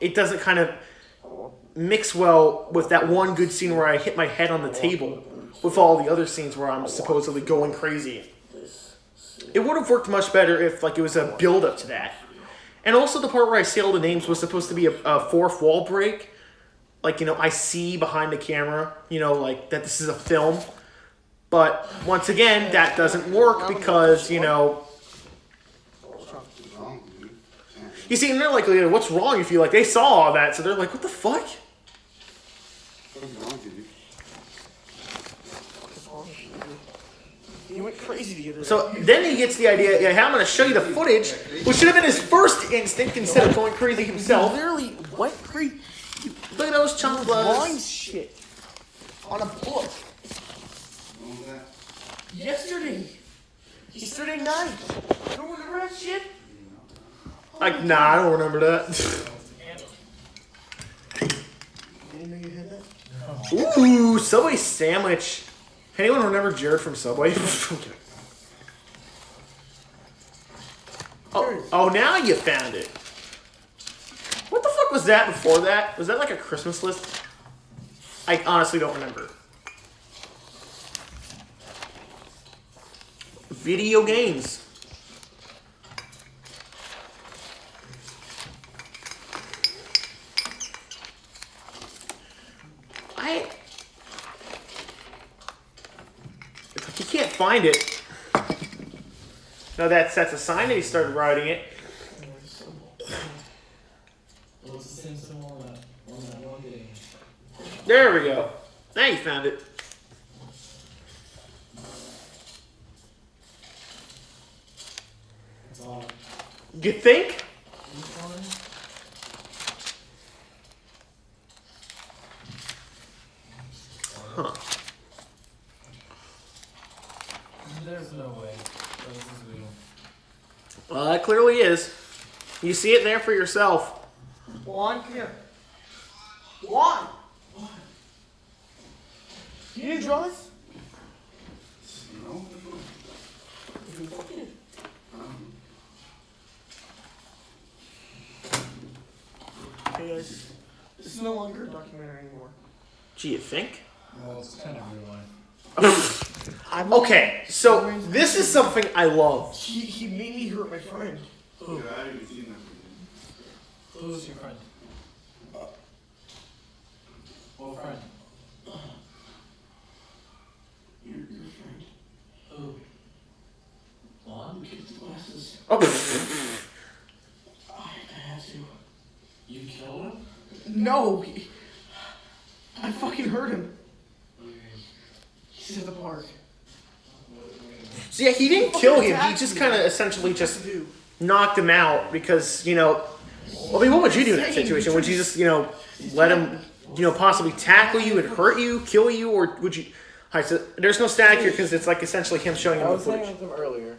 it doesn't kind of mix well with that one good scene where I hit my head on the table with all the other scenes where I'm supposedly going crazy. It would have worked much better if it was a build-up to that. And also the part where I say all the names was supposed to be a fourth wall break. I see behind the camera, that this is a film. But once again, that doesn't work because, You see, and they're like, what's wrong with you? They saw all that, so they're like, what the fuck? He went crazy to get it. So then he gets the idea, hey, I'm going to show you the footage, which should have been his first instinct instead of going crazy himself. Literally went crazy. Look at those chunk Blind blows. shit on a book. Yesterday night. You don't remember that shit? Nah, I don't remember that. You didn't know you had that? Ooh, Subway sandwich. Anyone remember Jared from Subway? Oh, now you found it. What the fuck was that before that? Was that a Christmas list? I honestly don't remember. Video games. You can't find it. No, that's a sign that he started writing it. There we go. Now you found it. You think? Huh. There's no way. This is real. Well, it clearly is. You see it there for yourself. Juan, come here. Juan! You didn't draw this? No. Hey guys, this is no longer a documentary anymore. Gee, you think? Well, it's kind of real life. Okay, so this is something I love. He made me hurt my friend. Yeah, I haven't seen that. Who's your friend? What friend? Your friend. Who? Juan? The kid with the glasses. Oh, I had to. You killed him? No! I fucking hurt him. He's at the park. so yeah, he didn't kill him. He just kind of essentially just knocked him out because, I mean, what would you do in that situation? Would you just, let him, possibly tackle you and hurt you, kill you, or would you... Alright, so there's no static here because it's essentially him showing him I the was hanging footage. with him earlier.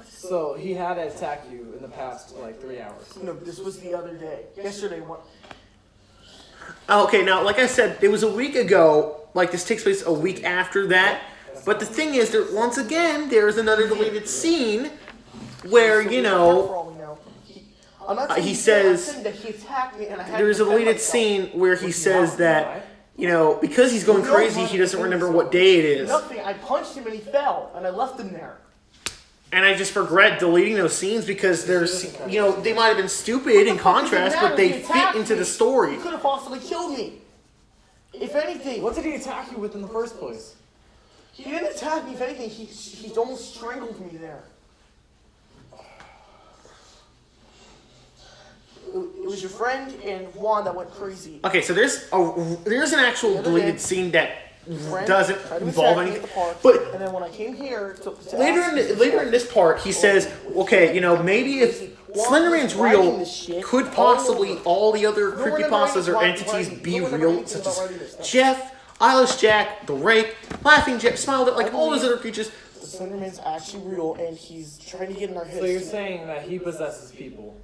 So he had to attack you in the past like 3 hours. No, this was the other day. Yesterday, what? Okay, now, like I said, it was a week ago. Like, this takes place a week after that. But the thing is, that once again, there's another deleted scene where, you know, I'm not saying he I'm says, saying that he attacked me and I had there's to a defend deleted myself. scene where he says that, you know, because he's going crazy, he doesn't remember what day it is. Nothing. I punched him and he fell, and I left him there. And I just regret deleting those scenes because there's, you know, they might have been stupid in contrast, but they fit into the story. He could have possibly killed me. If anything. What did he attack you with in the first place? He didn't attack me. If anything, he almost strangled me there. It was your friend and Juan that went crazy. Okay, so there's an actual The other deleted day, scene that Your friend doesn't tried to involve attack me anything. at the park, But and then when I came here to later in this part, he says, okay, you know, maybe if Slenderman's real, could possibly all the other creepypastas or entities be real, such as Jeff, Eyeless Jack, the Rake, Laughing Jack, Smile, like all those other creatures. The Slenderman's actually real, and he's trying to get in our heads. So you're saying that he possesses people?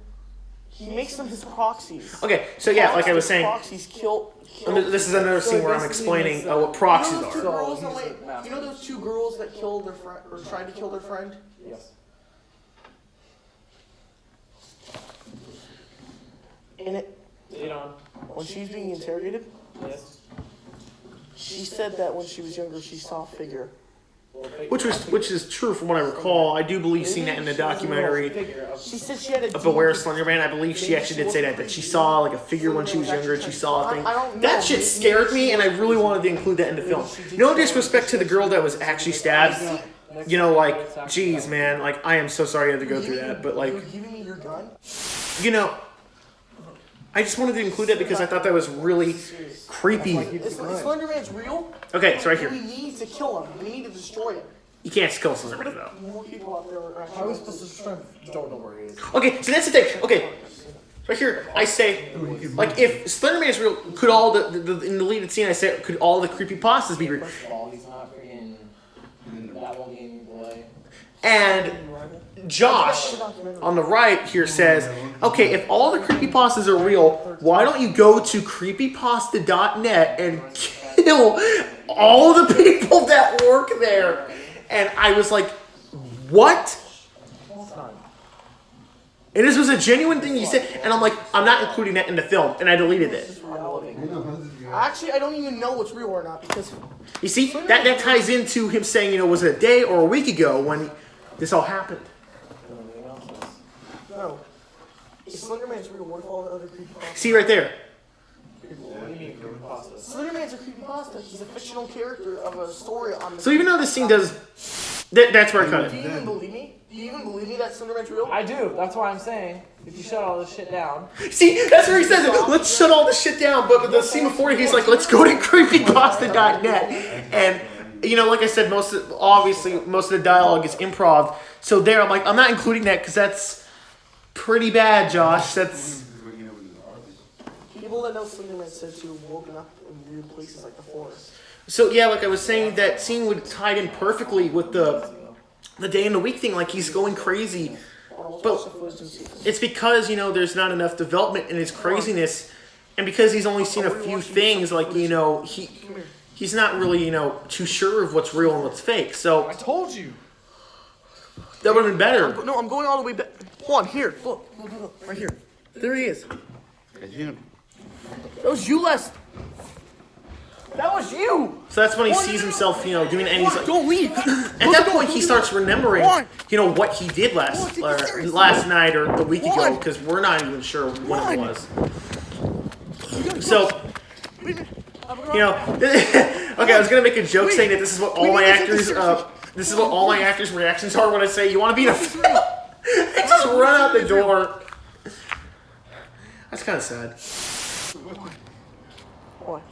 He makes them his proxies. Okay, so yeah, like I was saying, proxies kill. this is another scene where I'm explaining what proxies You know those two are. girls So that he's went, you know those two girls that killed their friend or tried to kill their friend? Yes. In it, You know? when she's being interrogated, Yes. she said that when she was younger she saw a figure. Which is true from what I recall. I do believe seeing that in the documentary She said she had a Beware Slender Man. I believe she actually did say that she saw like a figure when she was younger and she saw a thing. I don't know. That shit scared me, and I really wanted to include that in the film. No disrespect to the girl that was actually stabbed. You know, like, geez, man, like I am so sorry I had to go through that, but like, You're giving me your gun? you know, I just wanted to include that because I thought that was really creepy. Is Slenderman's real? Okay, it's right We here. need to kill him. We need to destroy him. You can't kill Slender Man though. More people out there are How are we actually. supposed to destroy him? Don't know where he is. Okay, so that's the thing. Okay, right here, I say, like, if Slenderman is real, could all in the deleted scene, I say, could all the creepypastas be real? First of all, he's not freaking. That won't game play. And Josh on the right here says, okay, if all the creepypastas are real, why don't you go to creepypasta.net and kill all the people that work there? And I was like, what? And this was a genuine thing he said, and I'm like, I'm not including that in the film, and I deleted it. Actually, I don't even know what's real or not because You see, that ties into him saying, you know, was it a day or a week ago when this all happened? no. If Slenderman's real, what if all the other creepypastas? See right there. What do you mean creepypasta? Slenderman's a creepypasta. He's a fictional character of a story on the. So even though this scene does, that's where I cut Do it. you even believe me? Do you even believe me that Slenderman's real? I do. That's why I'm saying if you shut all this shit down. See, that's where he says it. Let's shut all this shit down. But the scene before, he's like, let's go to creepypasta.net. And, you know, like I said, obviously most of the dialogue is improv. So there, I'm like, I'm not including that because that's pretty bad, Josh. That's... People that know Slenderman said to have woken up in weird places like the forest. So yeah, like I was saying, that scene would tie in perfectly with the day and the week thing. Like, he's going crazy. But it's because, you know, there's not enough development in his craziness. And because he's only seen a few things, like, you know, he's not really, you know, too sure of what's real and what's fake. So I told you. that would have been better. No, I'm going all the way back. Hold on, here. Look, right here. There he is. It's him. That was you last. That was you. So that's when he sees himself, you know, doing it, and he's like, Don't leave. at that point he starts remembering, you know, what he did last night or the week ago, because we're not even sure when it was. So, you know, okay, I was gonna make a joke saying that this is what all my actors' reactions are when I say, "You want to be in a film?" They just run out the door. That's kind of sad. What?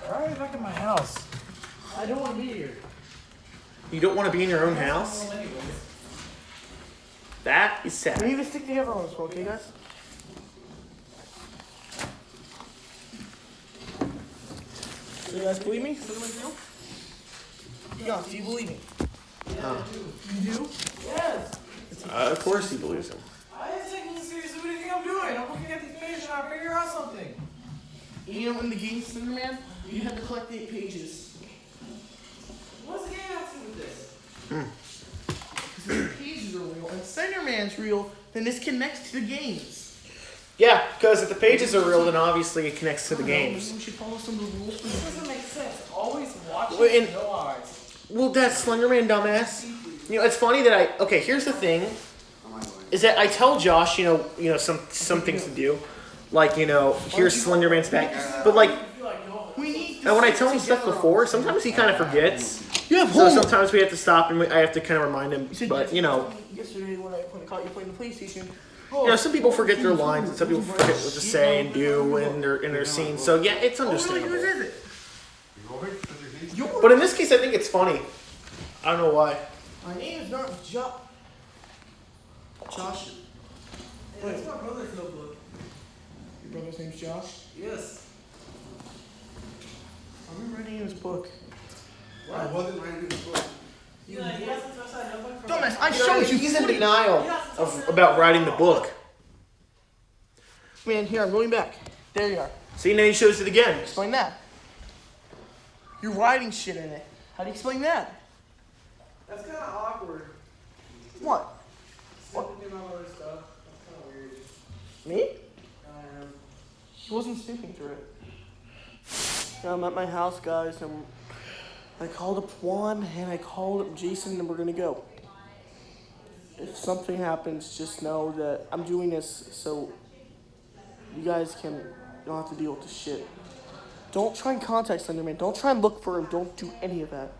Why are you back in my house? I don't want to be here. You don't want to be in your own house? That is sad. We need to stick together on this one, okay, guys? So you guys believe me? Slenderman's real? Yeah, do you believe me? You do? Yes. Of course he believes him. I didn't take this seriously. What do you think I'm doing? I'm looking at these pages and I figure out something. You know in the game Slender Man, you have to collect 8 pages. What's the game have to do with this? Because the pages are real and Slender Man's real, then this connects to the games. Yeah, because if the pages are real, then obviously it connects to the Maybe games. we should follow some of the rules. This doesn't make sense. Always watching Well, and- no eyes. Well, that's Slenderman, dumbass. You know, it's funny that okay, here's the thing, is that I tell Josh, some things to do. Like, here's Slenderman's back. But, like, We need and when I tell him stuff before, sometimes he kind of forgets. You have So homework. sometimes we have to stop and I have to kind of remind him. But, Yesterday when I caught you playing the PlayStation. some people forget their lines and some people forget what to say and do in their scenes. So, yeah, it's understandable. But in this case, I think it's funny. I don't know why. My name is not Josh. Josh. Hey, that's my brother's notebook. Your brother's name's Josh? Yes. I'm writing in his book. I wasn't writing this book. He has a outside notebook from Dumbass, I showed you. He's in denial about writing the book. Man, here, I'm going back. There you are. See, now he shows it again. Explain that. You're writing shit in it. How do you explain that? That's kind of awkward. What? Snipping through my other stuff. That's kind of weird. Me? I am. He wasn't snooping through it. I'm at my house, guys, and I called up Juan and I called up Jason, and we're gonna go. If something happens, just know that I'm doing this so you guys don't have to deal with this shit. Don't try and contact Slenderman. Don't try and look for him. Don't do any of that.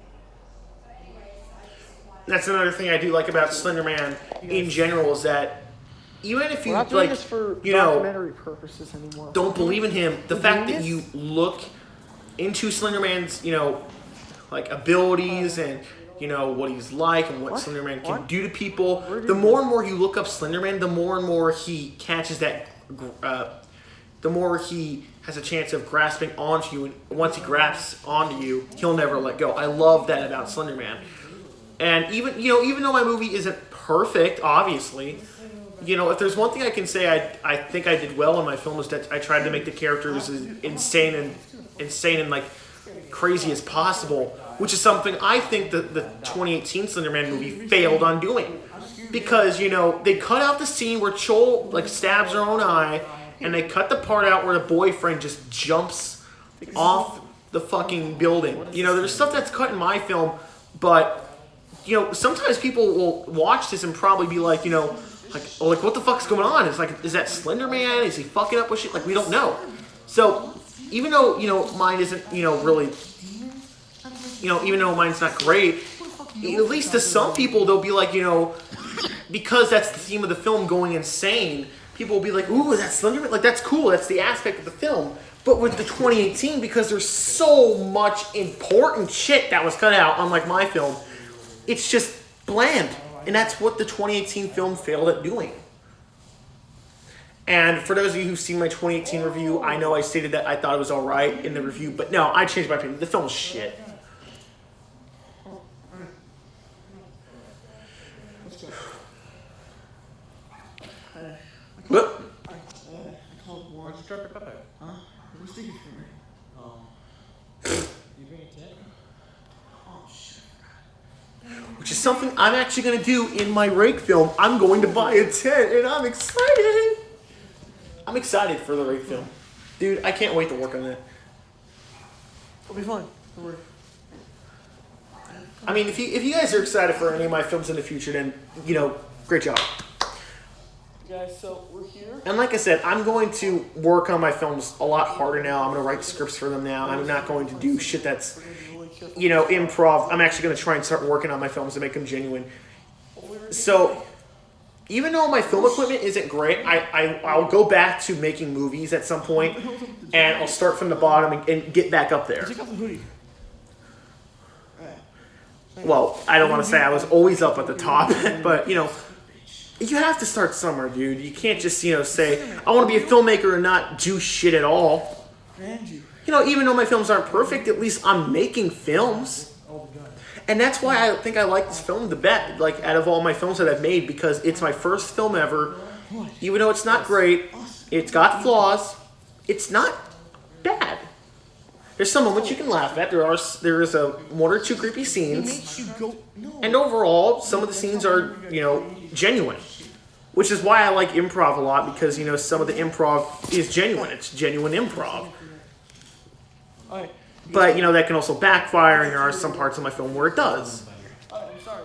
That's another thing I do like about Slenderman in general is that even if you We're not doing like, this for you know, documentary purposes anymore. don't believe in him, the We're fact doing that this? you look into Slenderman's, like abilities and what he's like and what Slenderman can What? do to people, We're the doing more and more you look up Slenderman, the more and more he catches that. The more he has a chance of grasping onto you, and once he grasps onto you, he'll never let go. I love that about Slenderman. And even though my movie isn't perfect, obviously, if there's one thing I can say I think I did well in my film is that I tried to make the characters as insane and like crazy as possible, which is something I think the 2018 Slenderman movie failed on doing. Because, they cut out the scene where Chol like stabs her own eye, and they cut the part out where the boyfriend just jumps off the fucking building. There's stuff that's cut in my film, but sometimes people will watch this and probably be like, like what the fuck's going on? It's like, is that Slender Man? Is he fucking up with shit? Like, we don't know. So even though mine isn't really, even though mine's not great, at least to some people they'll be like, because that's the theme of the film, going insane. People will be like, ooh, is that Slender Man? Like, that's cool. That's the aspect of the film. But with the 2018, because there's so much important shit that was cut out, unlike my film, it's just bland. And that's what the 2018 film failed at doing. And for those of you who've seen my 2018 review, I know I stated that I thought it was alright in the review, but no, I changed my opinion. The film's shit. But I called Juan. Why'd you drop your pepper? Huh? Who's thinking for me? You bring a tent? Oh, shit. which is something I'm actually going to do in my rake film. I'm going to buy a tent, and I'm excited. I'm excited for the rake film. Dude, I can't wait to work on that. It'll be fun. Don't worry. I mean, if you guys are excited for any of my films in the future, then, great job. Guys, so we're here. And like I said, I'm going to work on my films a lot harder now. I'm going to write scripts for them now. I'm not going to do shit that's, improv. I'm actually going to try and start working on my films to make them genuine. So, even though my film equipment isn't great, I'll go back to making movies at some point, and I'll start from the bottom and get back up there. Take off the hoodie. Well, I don't want to say I was always up at the top, but, you have to start somewhere, dude. You can't just, say, I want to be a filmmaker and not do shit at all. And you. you know, even though my films aren't perfect, at least I'm making films. And that's why I think I like this film the best, like, out of all my films that I've made, because it's my first film ever. Even though it's not great, it's got flaws, it's not bad. There's some moments you can laugh at. There is a one or two creepy scenes, and overall, some of the scenes are, you know, genuine. Which is why I like improv a lot, because, you know, some of the improv is genuine. It's genuine improv. But, you know, that can also backfire, and there are some parts of my film where it does. I'm sorry.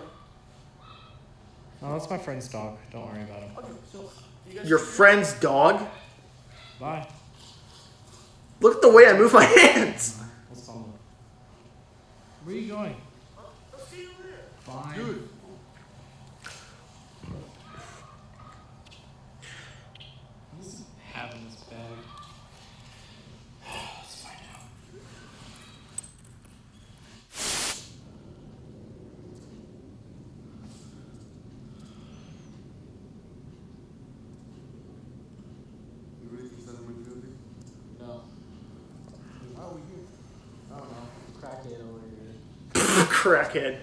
Oh, that's my friend's dog. Don't worry about him. Okay, so you guys Your friend's dog? Bye. Look at the way I move my hands. Let's follow. Where are you going? I'll see you later. Fine. Dude. What does he have in this bag? Let's find out. You ready for Slenderman filming? No. How are you? I don't know. Crackhead over here. Crackhead.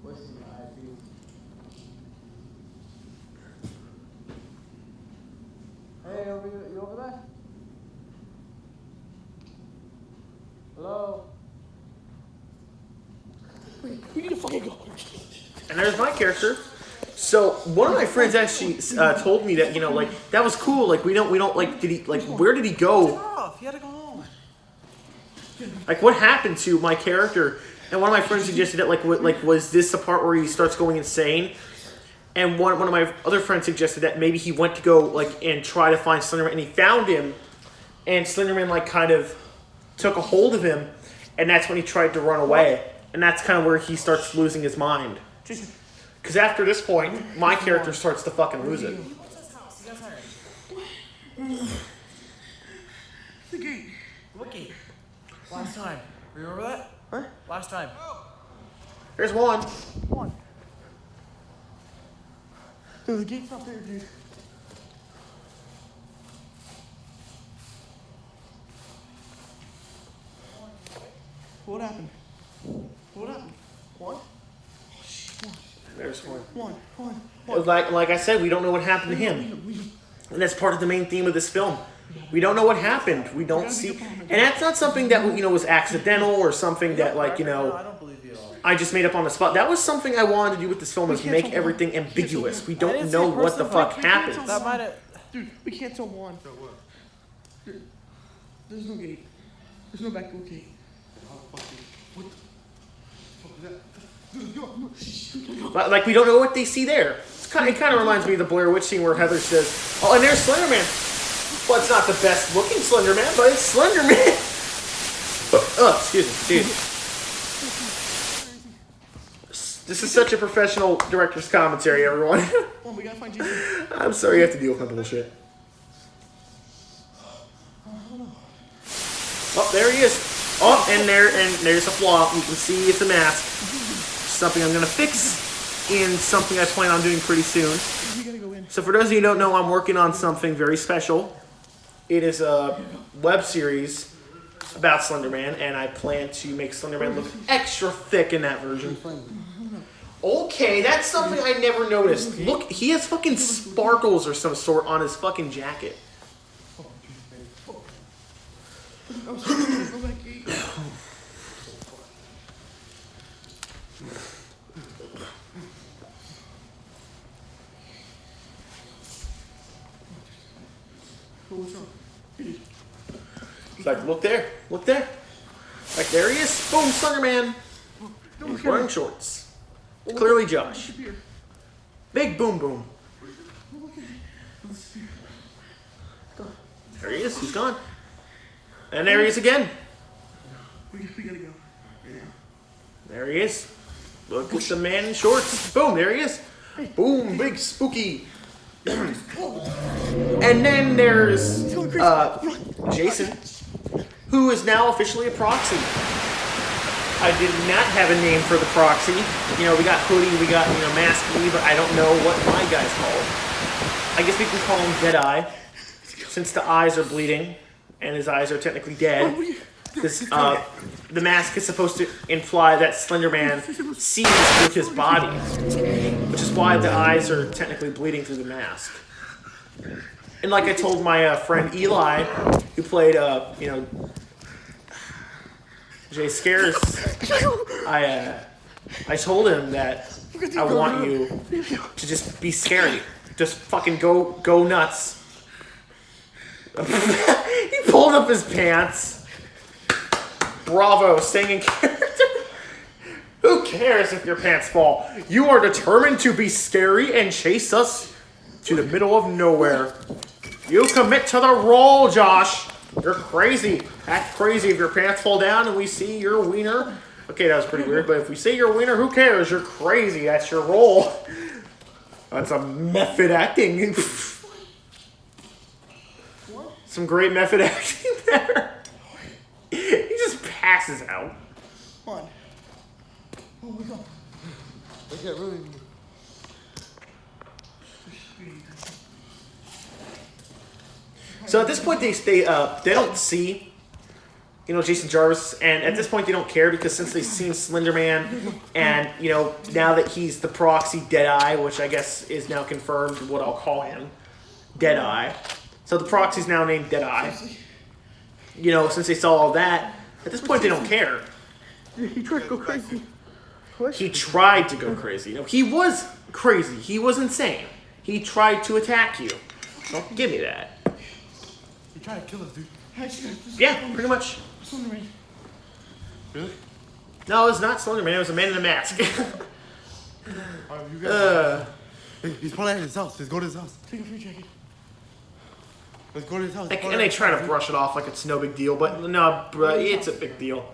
What's his IP? Hey, you over there? Hello? We need to fucking go. And there's my character. So one of my friends actually told me that, you know, like, that was cool. Like, we don't like, did he, like, where did he go? Off. You had to go home. Like, what happened to my character? And one of my friends suggested that, like, was this the part where he starts going insane? And one of my other friends suggested that maybe he went to go, like, and try to find Slenderman, and he found him, and Slenderman, like, kind of took a hold of him, and that's when he tried to run away. And that's kind of where he starts losing his mind. Because after this point, my character starts to fucking lose it. What's this house? You guys hired? The gate. What gate? Last time. Remember that? Huh? Last time. There's one. One. No, the gate's not there, dude. What happened? What happened? What? There's one. One. Like I said, we don't know what happened to him. And that's part of the main theme of this film. We don't know what happened. We don't see, and that's not something that, you know, was accidental or something that, like, you I know, don't believe you at all. I just made up on the spot. That was something I wanted to do with this film, is make everything ambiguous. We I don't didn't know say what the personal- fuck happens. That might have. Dude, we can't tell one. So what? There's no gate. There's no back door gate. How fucking. What the fuck is that? Dude, yo, no. Like, we don't know what they see there. It kind of reminds me of the Blair Witch scene where Heather says, "Oh, and there's Slender Man." Well, it's not the best looking Slender Man, but it's Slender Man. Oh, excuse me, dude. This is such a professional director's commentary, everyone. Come on, we gotta find Jason. I'm sorry you have to deal with my bullshit. Oh, there he is. Oh, and there's a flaw. You can see it's a mask. Something I'm gonna fix in something I plan on doing pretty soon. We gotta go in. So for those of you who don't know, I'm working on something very special. It is a web series about Slender Man, and I plan to make Slender Man look extra thick in that version. Okay, that's something I never noticed. Look, he has fucking sparkles or some sort on his fucking jacket. Oh, sorry, there's no back gate. Oh, what's wrong? It's like, look there, look there. Like, there he is. Boom, Slender Man. He's wearing shorts. It's clearly Josh. Disappear. Big boom boom. Oh, look at it. Disappear. There he is. He's gone. And there he is again. We gotta go. Yeah. There he is. Look at the man in shorts. Boom, there he is. Boom, big spooky. And then there's Jason, who is now officially a proxy. I did not have a name for the proxy. You know, we got Hoodie, we got, Masky, but I don't know what my guy's called. I guess we can call him Deadeye. since the eyes are bleeding and his eyes are technically dead, this, the mask is supposed to imply that Slender Man sees with his body, which is why the eyes are technically bleeding through the mask. And like I told my friend Eli, who played, you know, Jay Scares, I told him that I want you to just be scary. Just fucking go nuts. He pulled up his pants. Bravo, staying in character. Who cares if your pants fall? You are determined to be scary and chase us to the middle of nowhere. You commit to the role, Josh. You're crazy. Act crazy if your pants fall down and we see your wiener. Okay, that was pretty weird, but if we see your wiener, who cares? You're crazy. That's your role. That's a method acting. Some great method acting there. He just passes out. Come on. Oh my god. I can't really. So at this point, they don't see, you know, Jason Jarvis, and at this point they don't care because since they've seen Slender Man, and you know now that he's the proxy Deadeye, which I guess is now confirmed what I'll call him, Deadeye. So the proxy's now named Deadeye. You know, since they saw all that, at this point they don't care. He tried to go crazy. He tried to go crazy. No, he was crazy. He was insane. He tried to attack you. Don't give me that. He tried to kill us, dude. Yeah, pretty much. Slender Man. Really? No, it was not Slender Man. It was a man in a mask. Alright, you guys. Hey, he's probably at his house. Let's go to his house. Take a free jacket. Let's go to his house. And they try to brush it off like it's no big deal, but no, bro, it's a big deal.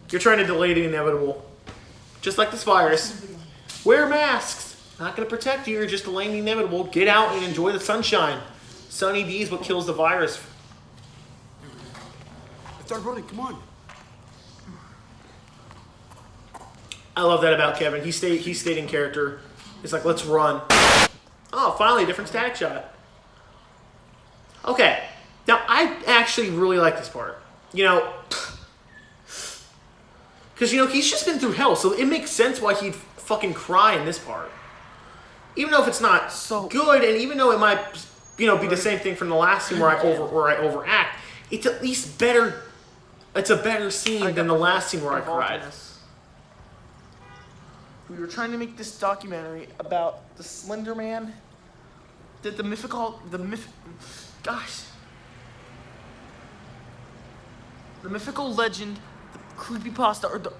You're trying to delay the inevitable. Just like this virus. Wear masks. Not going to protect you. You're just delaying the inevitable. Get out and enjoy the sunshine. Sunny D is what kills the virus. Let's start running. Come on. I love that about Kevin. He stayed in character. He's like, let's run. Oh, finally, a different static shot. Okay. Now, I actually really like this part. You know, because, you know, he's just been through hell, so it makes sense why he'd fucking cry in this part. Even though if it's not so good, and even though it might, you know, be the same thing from the last scene where I overact, it's at least better. It's a better scene than the last scene where I cried. We were trying to make this documentary about the Slender Man, the mythical legend, the creepypasta, or the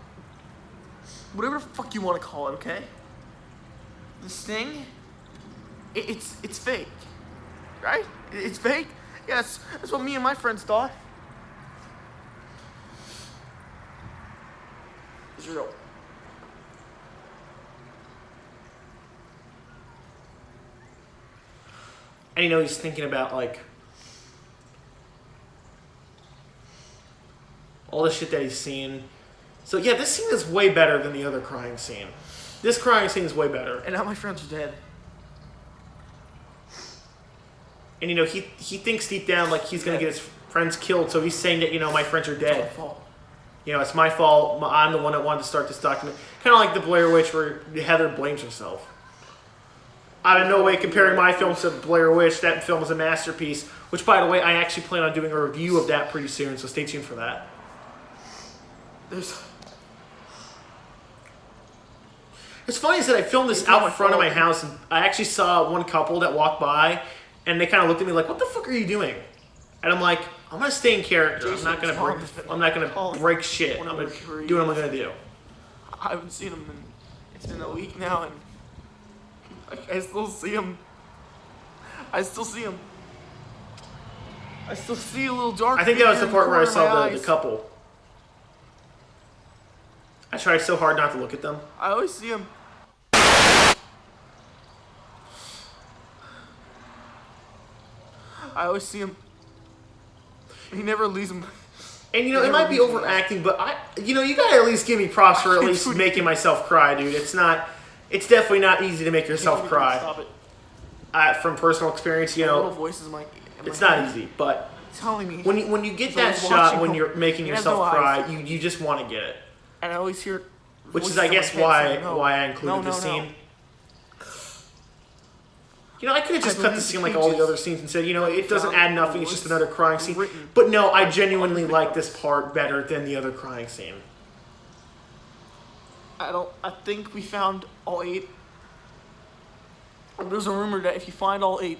whatever the fuck you want to call it, okay? This thing, it's fake, right? It's fake. Yeah, that's what me and my friends thought. It's real. And you know, he's thinking about, like, all the shit that he's seen. So, yeah, this scene is way better than the other crying scene. This crying scene is way better. And now my friends are dead. And, you know, he thinks deep down, like, he's going to get his friends killed. So he's saying that, you know, my friends are dead. It's my fault. You know, it's my fault. I'm the one that wanted to start this document. Kind of like the Blair Witch where Heather blames herself. I'm in no way comparing my films to Blair Witch. That film is a masterpiece. Which, by the way, I actually plan on doing a review of that pretty soon, so stay tuned for that. It's funny is that I filmed this out in front of my house, and I actually saw one couple that walked by, and they kind of looked at me like, "What the fuck are you doing?" And I'm like, "I'm gonna stay in character. I'm not gonna break shit. I'm gonna do what I'm gonna do." I haven't seen him in, it's been a week now, and I still see him. I still see a little dark. I think that was the figure part where I in the corner saw of my the eyes. couple. I tried so hard not to look at them. I always see him. He never leaves him. And, you know, it might be overacting, but you gotta at least give me props for at least making myself cry, dude. It's definitely not easy to make yourself cry. Stop it. From personal experience, you My little know. voice is in It's not easy, but telling me. when you get So that he's shot watching when him. you're making He has yourself no cry, eyes. you just want to get it. And I always hear. Which is, voices I in my guess, head saying, no, why I included no, this no, scene. You know, I could have just I cut the believe scene the like all the pages other scenes and said, you know, it doesn't found add nothing. It's just was another crying scene. written But no, I by genuinely other like victims. this part better than the other crying scene. I think we found all 8. There's a rumor that if you find all 8,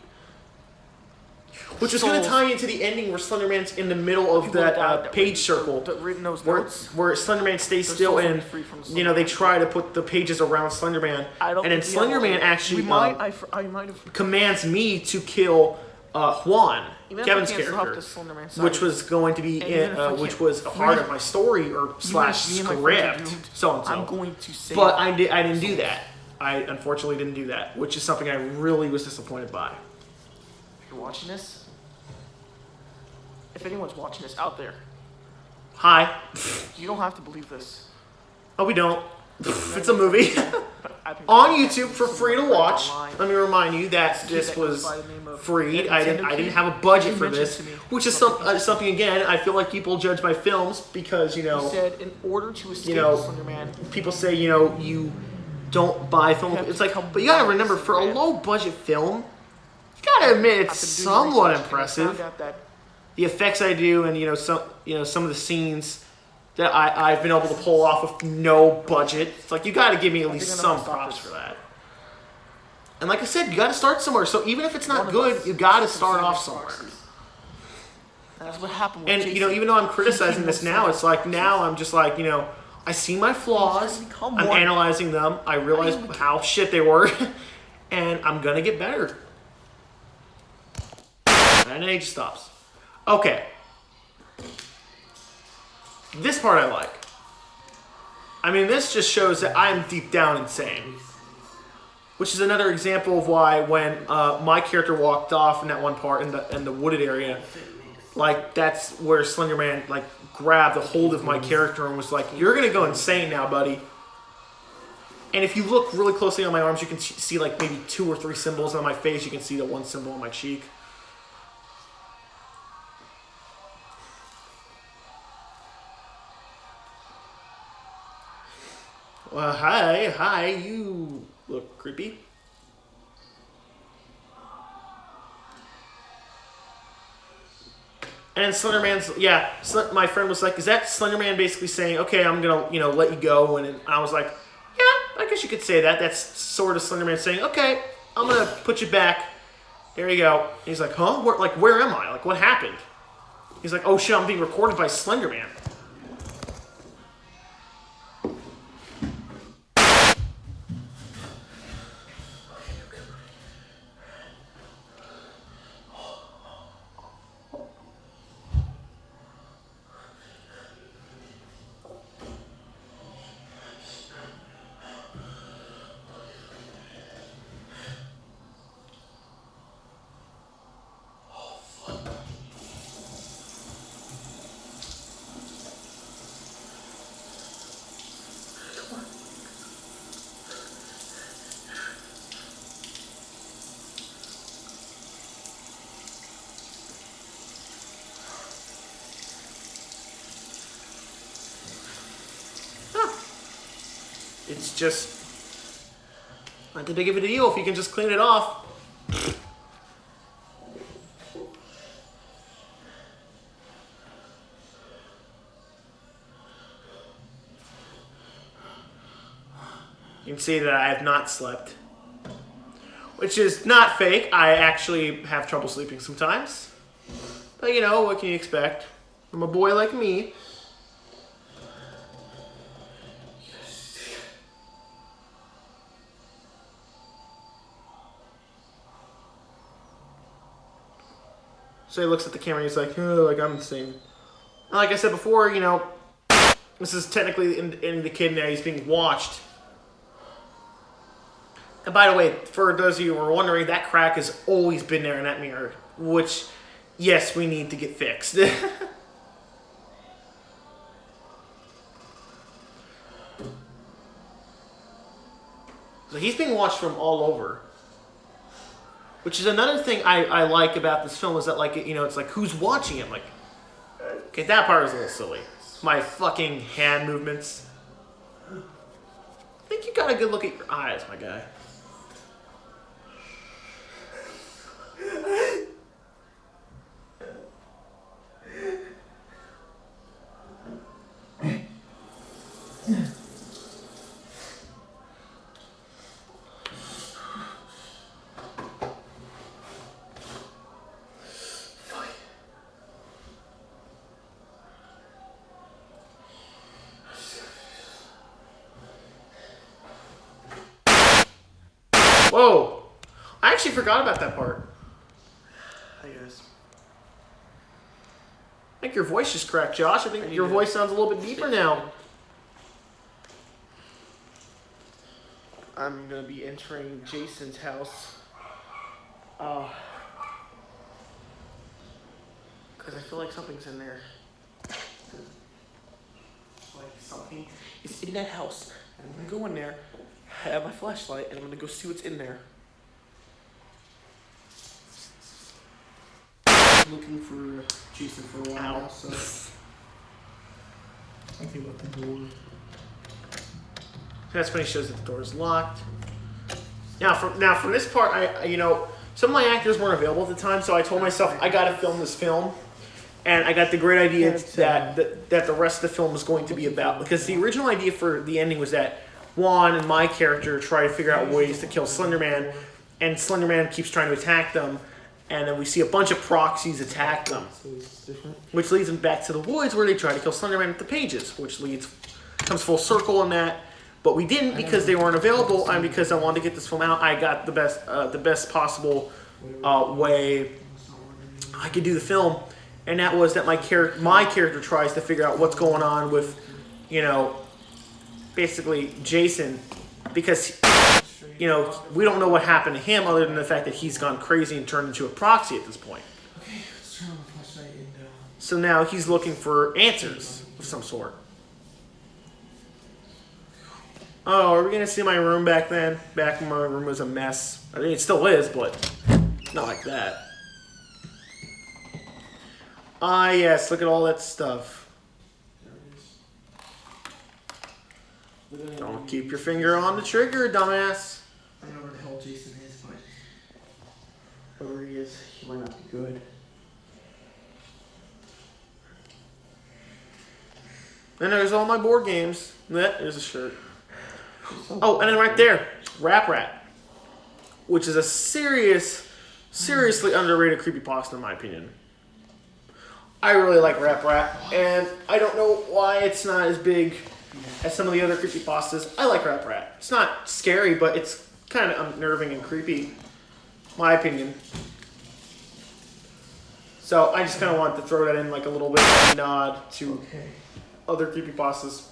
Which is going to souls- tie into the ending where Slenderman's in the middle of people that that page written- circle. that written those Where notes. Slenderman stays Their still souls will and be free from you know they Slenderman. try to put the pages around Slenderman, I don't and then think we have all Slenderman 8. actually We might. I might have. commands me to kill Juan, Even if Kevin's we can't stop character, the Slenderman side, which was going to be And even if we which can't- was a part of my story or slash me and my friends are script, doomed, so and so. I'm going to say. But I didn't do that. I unfortunately didn't do that, which is something I really was disappointed by. If you're watching this, if anyone's watching this out there, Hi. you don't have to believe this. Oh, we don't. It's a movie. But I've been On contacting YouTube for some free to friends watch. online. Let me remind you that Kid this that goes was by the name of free. Ed I Nintendo didn't Kid. have a budget He for mentioned this, to me which is something something again. I feel like people judge my films because He said in order to escape know, the Slenderman, people say you don't buy film. You have It's to like, come but you gotta back remember to for a Slenderman. low budget film, you gotta admit it's after doing somewhat research, and I impressive. found out that The effects I do, and some of the scenes that I've been able to pull off with no budget. It's like you got to give me at least think I know how some to stop props this. for that. And like I said, you got to start somewhere. So even if it's one not of good, us you got to is start from off Slenderman somewhere. Foxes. And that's what happened with And Jason. even though I'm criticizing He this was now, like- it's like now I'm just like I see my flaws. He's trying to become I'm more- analyzing them. I realize how shit they were, and I'm gonna get better. And then he just stops. Okay. This part I like. I mean, this just shows that I'm deep down insane. Which is another example of why when my character walked off in that one part in the wooded area, like that's where Slenderman like grabbed a hold of my character and was like, "You're gonna go insane now, buddy." And if you look really closely on my arms, you can see like maybe 2 or 3 symbols on my face. You can see the one symbol on my cheek. Well, hi, you look creepy. And Slenderman's, my friend was like, is that Slenderman basically saying, okay, I'm gonna, let you go? And I was like, yeah, I guess you could say that. That's sort of Slenderman saying, okay, I'm gonna put you back. There you go. And he's like, huh? Where am I? Like, what happened? He's like, oh shit, I'm being recorded by Slenderman. It's just not that big of a deal if you can just clean it off. You can see that I have not slept. Which is not fake. I actually have trouble sleeping sometimes. But what can you expect from a boy like me? So he looks at the camera and he's like, oh, I'm insane. And like I said before, this is technically in the kid now. He's being watched. And by the way, for those of you who are wondering, that crack has always been there in that mirror. Which, yes, we need to get fixed. So he's being watched from all over. Which is another thing I like about this film is that, like, you know, it's like, who's watching it? Like, okay, that part was a little silly. My fucking hand movements. I think you got a good look at your eyes, my guy. Whoa! I actually forgot about that part. I guess. I think your voice just cracked, Josh. I think your voice sounds a little bit deeper now. I'm gonna be entering Jason's house. Because I feel like something's in there. Like something is in that house. And I'm gonna go in there, I have my flashlight, and I'm gonna go see what's in there. Looking for Jason for a while now, so. Something about the door. That's when he shows that the door is locked. Now, for this part, I you know, some of my actors weren't available at the time, so I told myself I got to film this film, and I got the great idea that the rest of the film was going to be about, because the original idea for the ending was that Juan and my character try to figure out ways to kill Slender Man, and Slender Man keeps trying to attack them, and then we see a bunch of proxies attack them, which leads them back to the woods where they try to kill Slender Man with the pages, which comes full circle in that. But we didn't because they weren't available, and because I wanted to get this film out, I got the best possible way I could do the film, and that was that my character tries to figure out what's going on with, you know, basically Jason, because, you know, we don't know what happened to him other than the fact that he's gone crazy and turned into a proxy at this point. Okay, let's turn on the flashlight and So now he's looking for answers of some sort. Oh, are we gonna see my room back then? Back when my room was a mess. I mean, it still is, but not like that. Ah, yes, look at all that stuff. Don't keep your finger on the trigger, dumbass. I don't know where the hell Jason is, but whoever he is, he might not be good. And there's all my board games. There's a shirt. Oh, and then right there, Rap Rat, which is a seriously underrated creepypasta in my opinion. I really like Rap Rat, and I don't know why it's not as big as some of the other creepypastas. I like Rap Rat. It's not scary, but it's kind of unnerving and creepy, my opinion. So I just kind of wanted to throw that in like a little bit of a nod to other creepypastas.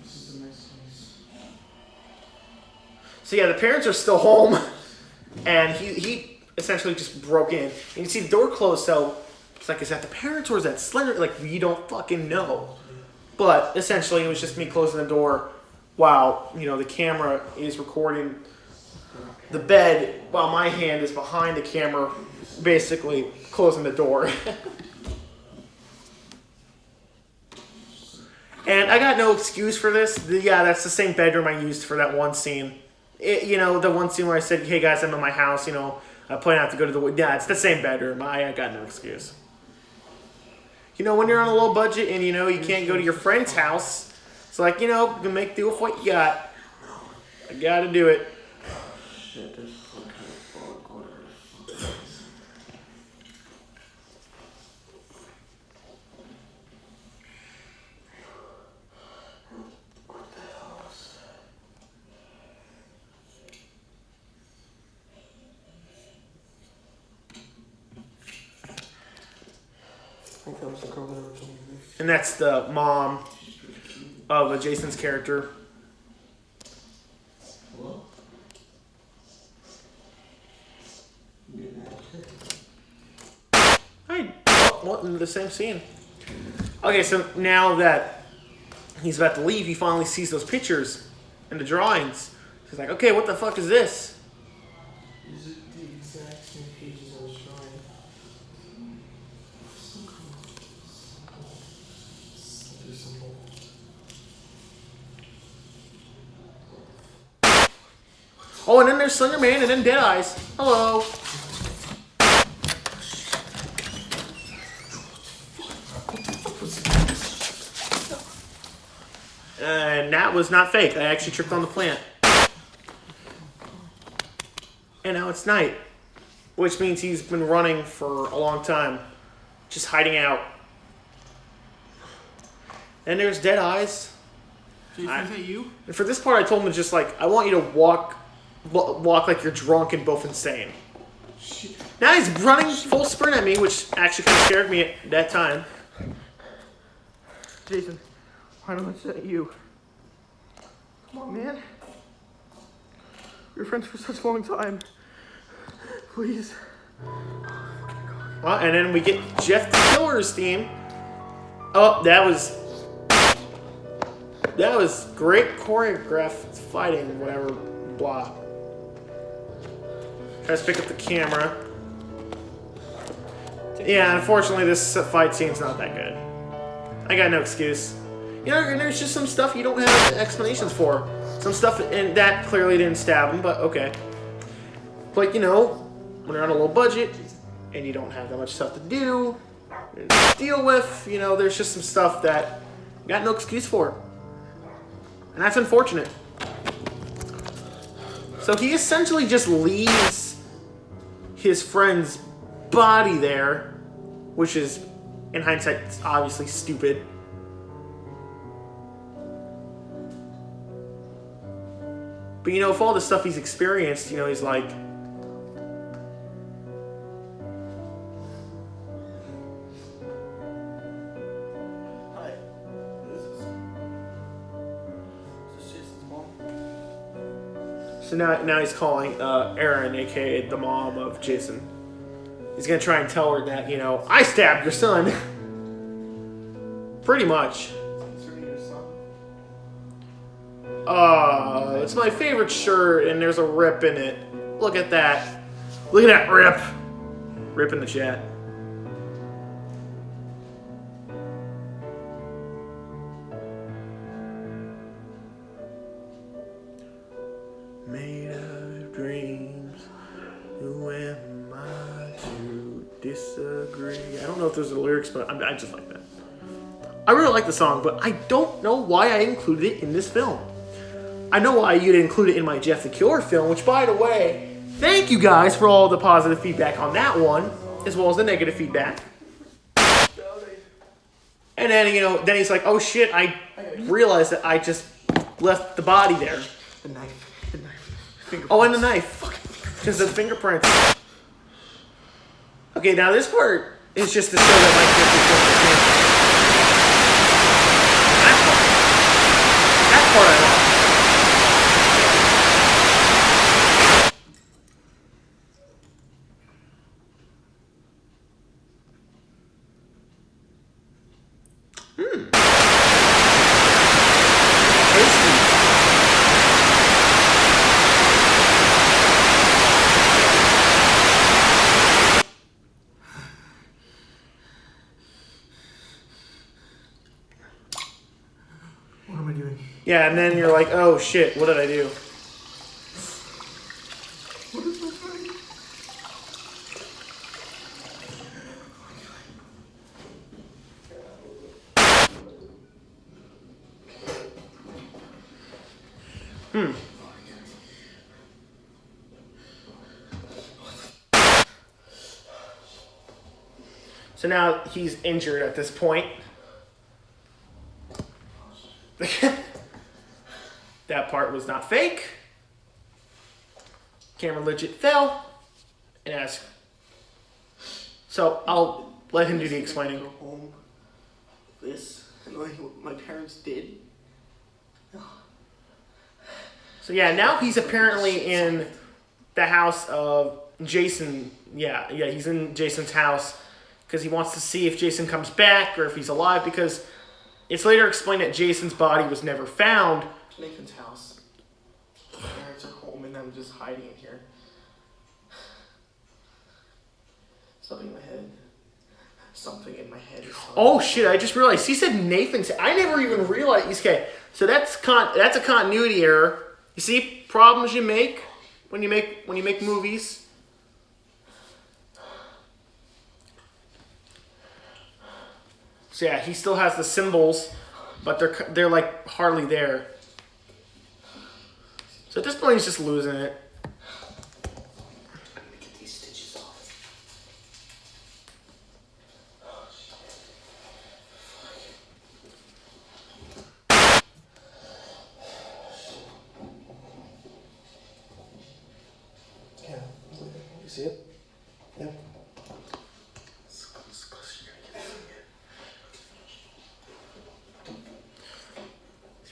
This is a nice place. So yeah, the parents are still home, and he essentially just broke in. And you see the door closed, so it's like, is that the parents or is that Slender? Like, we don't fucking know. But essentially, it was just me closing the door while, you know, the camera is recording the bed while my hand is behind the camera, basically closing the door. And I got no excuse for this. Yeah, that's the same bedroom I used for that one scene. You know, the one scene where I said, hey guys, I'm in my house, you know, I plan out to go to the woods. Yeah, it's the same bedroom. I got no excuse. You know, when you're on a low budget and, you know, you can't go to your friend's house, it's like, you know, you make do with what you got. I gotta do it. Shit, there's some kind of fog, whatever the fuck it is. What the hell is that? I think that was the girl that originally moved. And that's the mom of Jason's character. Hello? Hi. Well, the same scene. Okay, so now that he's about to leave, he finally sees those pictures and the drawings. He's like, okay, what the fuck is this? Is it Oh, and then there's Slender Man, and then Dead Eyes. Hello. And that was not fake. I actually tripped on the plant. And now it's night, which means he's been running for a long time, just hiding out. And there's Dead Eyes. Jason, is that you? And for this part, I told him to just like, I want you to walk like you're drunk and both insane. Shit. Now he's running full sprint at me, which actually kind of scared me at that time. Jason, why don't I say you? Come on, man. We were friends for such a long time. Please. Well, and then we get Jeff the Killer's theme. Oh, that was great choreographed fighting, whatever, blah. Tries to pick up the camera. Yeah, unfortunately, this fight scene's not that good. I got no excuse. You know, and there's just some stuff you don't have explanations for. Some stuff, and that clearly didn't stab him, but okay. But, you know, when you're on a low budget, and you don't have that much stuff to do, to deal with, you know, there's just some stuff that you got no excuse for. And that's unfortunate. So he essentially just leaves his friend's body there, which is, in hindsight, obviously stupid. But you know, with all the stuff he's experienced, you know, he's like, Hi. This is Jason's mom. so now he's calling Erin, aka the mom of Jason. He's gonna try and tell her that, you know, I stabbed your son. Pretty much. Concerning your son. It's my favorite shirt, and there's a rip in it. Look at that. Look at that rip. Rip in the chat. Made of dreams. Who am I to disagree? I don't know if those are the lyrics, but I just like that. I really like the song, but I don't know why I included it in this film. I know why you didn't include it in my Jeff the Killer film, which, by the way, thank you guys for all the positive feedback on that one, as well as the negative feedback. And then, you know, then he's like, oh shit, I realized that I just left the body there. The knife. The knife. Oh, and the knife. Because the fingerprints. Okay, now this part is just to show that my character that part I love. What am I doing? Yeah, and then you're like, oh shit, what did I do? What is my doing? So now he's injured at this point. That part was not fake. Camera legit fell. And asked. So I'll let him do the explaining. Go home. This and like what my parents did. So yeah, now he's apparently in the house of Jason. Yeah, he's in Jason's house because he wants to see if Jason comes back or if he's alive, because it's later explained that Jason's body was never found. Nathan's house. My parents are home and I'm just hiding in here. Something in my head. Something in my head. Oh shit, I just realized he said Nathan's. I never even realized. Okay, so that's a continuity error. You see problems you make? when you make movies. So yeah, he still has the symbols, but they're like hardly there. So at this point, he's just losing it. Get these stitches off. Yeah, you see it? Yeah.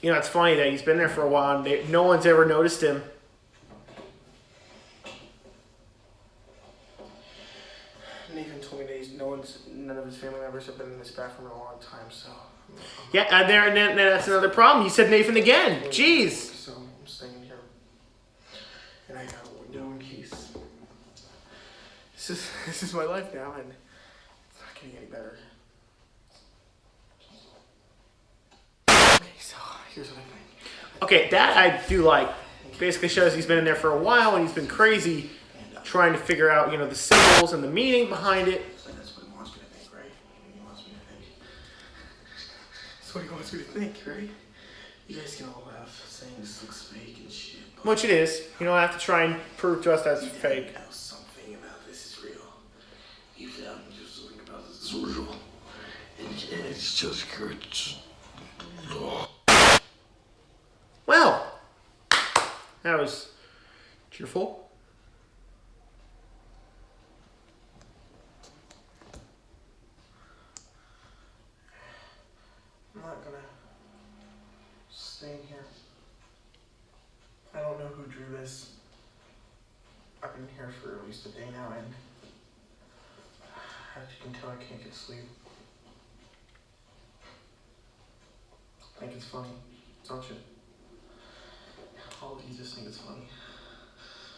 You know, it's funny that he's been there for a while and no one's ever noticed him. Nathan told me that none of his family members have been in this bathroom in a long time, so. Yeah, and that's another problem. You said Nathan again. Jeez. So I'm staying here. And I got a window in case. This is my life now, and it's not getting any better. Okay, so here's what I think. Okay, that I do like. Basically shows he's been in there for a while and he's been crazy trying to figure out, you know, the symbols and the meaning behind it. So that's what he wants me to think, right? He wants me to think. That's what he wants me to think, right? You guys can all laugh, saying this looks fake and shit. Which it is. You don't have to try and prove to us that's fake. Now something about this is real. Deep down, just something about this is real. And it's just good. Well, that was cheerful. I'm not gonna stay in here. I don't know who drew this. I've been here for at least a day now, and as you can tell, I can't get sleep. I think it's funny, don't you? All of you just think it's funny.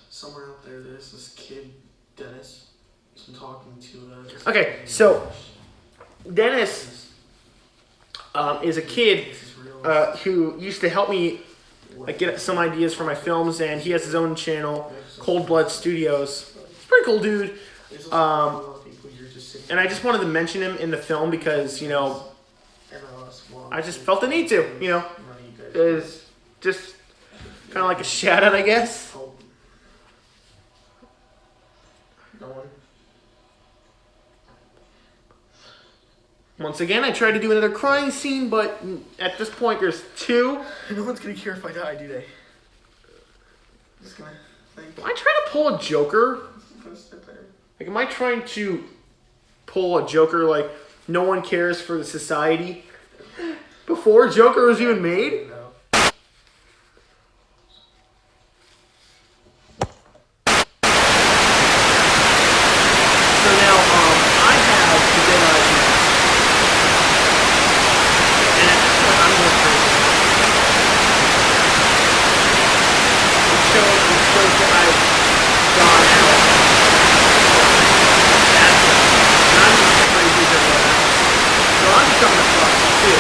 Somewhere out there, there's this kid, Dennis. He's been talking to this Okay, so Dennis is a kid who used to help me get some ideas for my films, and he has his own channel, Cold Blood Studios. He's a pretty cool dude. And I just wanted to mention him in the film because, you know, I just felt the need to, you know. It's just kind of like a shout out, I guess. No one. Once again, I tried to do another crying scene, but at this point there's two. No one's gonna care if I die, do they? Just gonna think. Am I trying to pull a Joker? I'm gonna sit there. Like, am I trying to pull a Joker like no one cares for the society? Before Joker was even made? No. So now, I have the dead idea. And at this point, I'm going crazy. It shows that I've gone out. And I'm just crazy as everyone else. So I'm becoming a fuck too.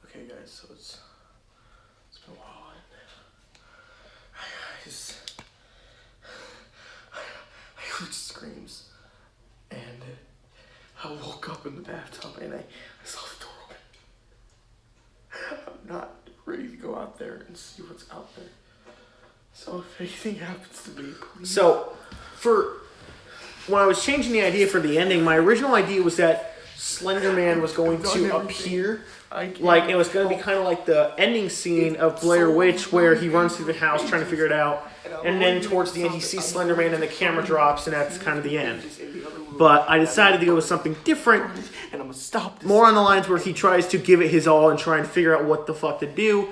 Okay, guys, so it's been a while, and I heard screams, and I woke up in the bathtub, and I saw the door open. I'm not ready to go out there and see what's out there. So if anything happens to me, please. So, when I was changing the idea for the ending, my original idea was that Slender Man was going to appear. Like, it was going to be kind of like the ending scene of Blair Witch, where he runs through the house trying to figure it out. And then towards the end, he sees Slender Man and the camera drops, and that's kind of the end. But I decided to go with something different, And I'm gonna stop this. more on the lines where he tries to give it his all and try and figure out what the fuck to do.